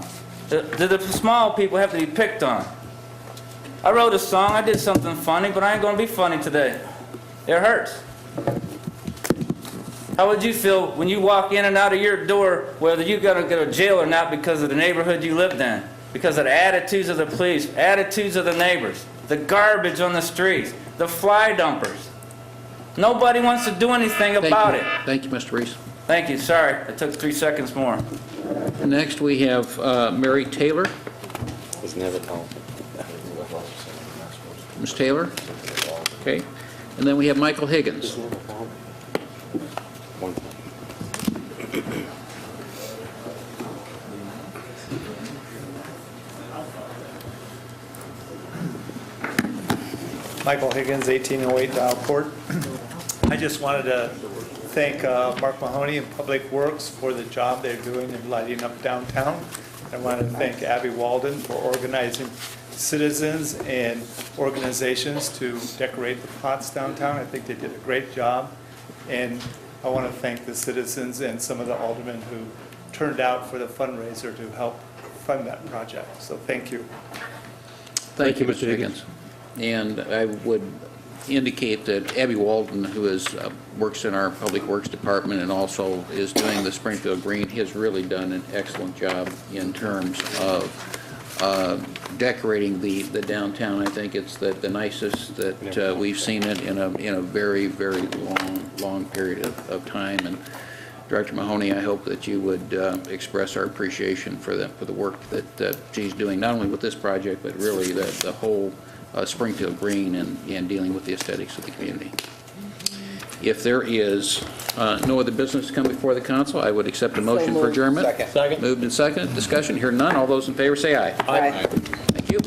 [SPEAKER 15] Do the small people have to be picked on? I wrote a song, I did something funny, but I ain't gonna be funny today. It hurts. How would you feel when you walk in and out of your door, whether you're gonna go to jail or not because of the neighborhood you lived in? Because of the attitudes of the police, attitudes of the neighbors, the garbage on the streets, the fly dumpers. Nobody wants to do anything about it.
[SPEAKER 1] Thank you, Mr. Reese.
[SPEAKER 15] Thank you, sorry, it took 3 seconds more.
[SPEAKER 1] Next, we have Mary Taylor.
[SPEAKER 11] Was never told.
[SPEAKER 1] Ms. Taylor? Okay. And then we have Michael Higgins.
[SPEAKER 11] One.
[SPEAKER 16] Michael Higgins, 1808 Dial Court. I just wanted to thank Mark Mahoney and Public Works for the job they're doing in lighting up downtown. I want to thank Abby Walden for organizing citizens and organizations to decorate the pots downtown. I think they did a great job. And I want to thank the citizens and some of the aldermen who turned out for the fundraiser to help fund that project. So thank you.
[SPEAKER 1] Thank you, Mr. Higgins. And I would indicate that Abby Walden, who works in our Public Works Department and also is doing the Springfield Green, has really done an excellent job in terms of decorating the downtown. I think it's the nicest that we've seen it in a very, very long period of time. And Director Mahoney, I hope that you would express our appreciation for the work that she's doing, not only with this project, but really the whole Springfield Green and dealing with the aesthetics of the community. If there is no other business to come before the council, I would accept a motion for adjournment.
[SPEAKER 7] Second.
[SPEAKER 1] Moved and seconded. Discussion. Hear none. All those in favor say aye.
[SPEAKER 7] Aye.
[SPEAKER 1] Thank you.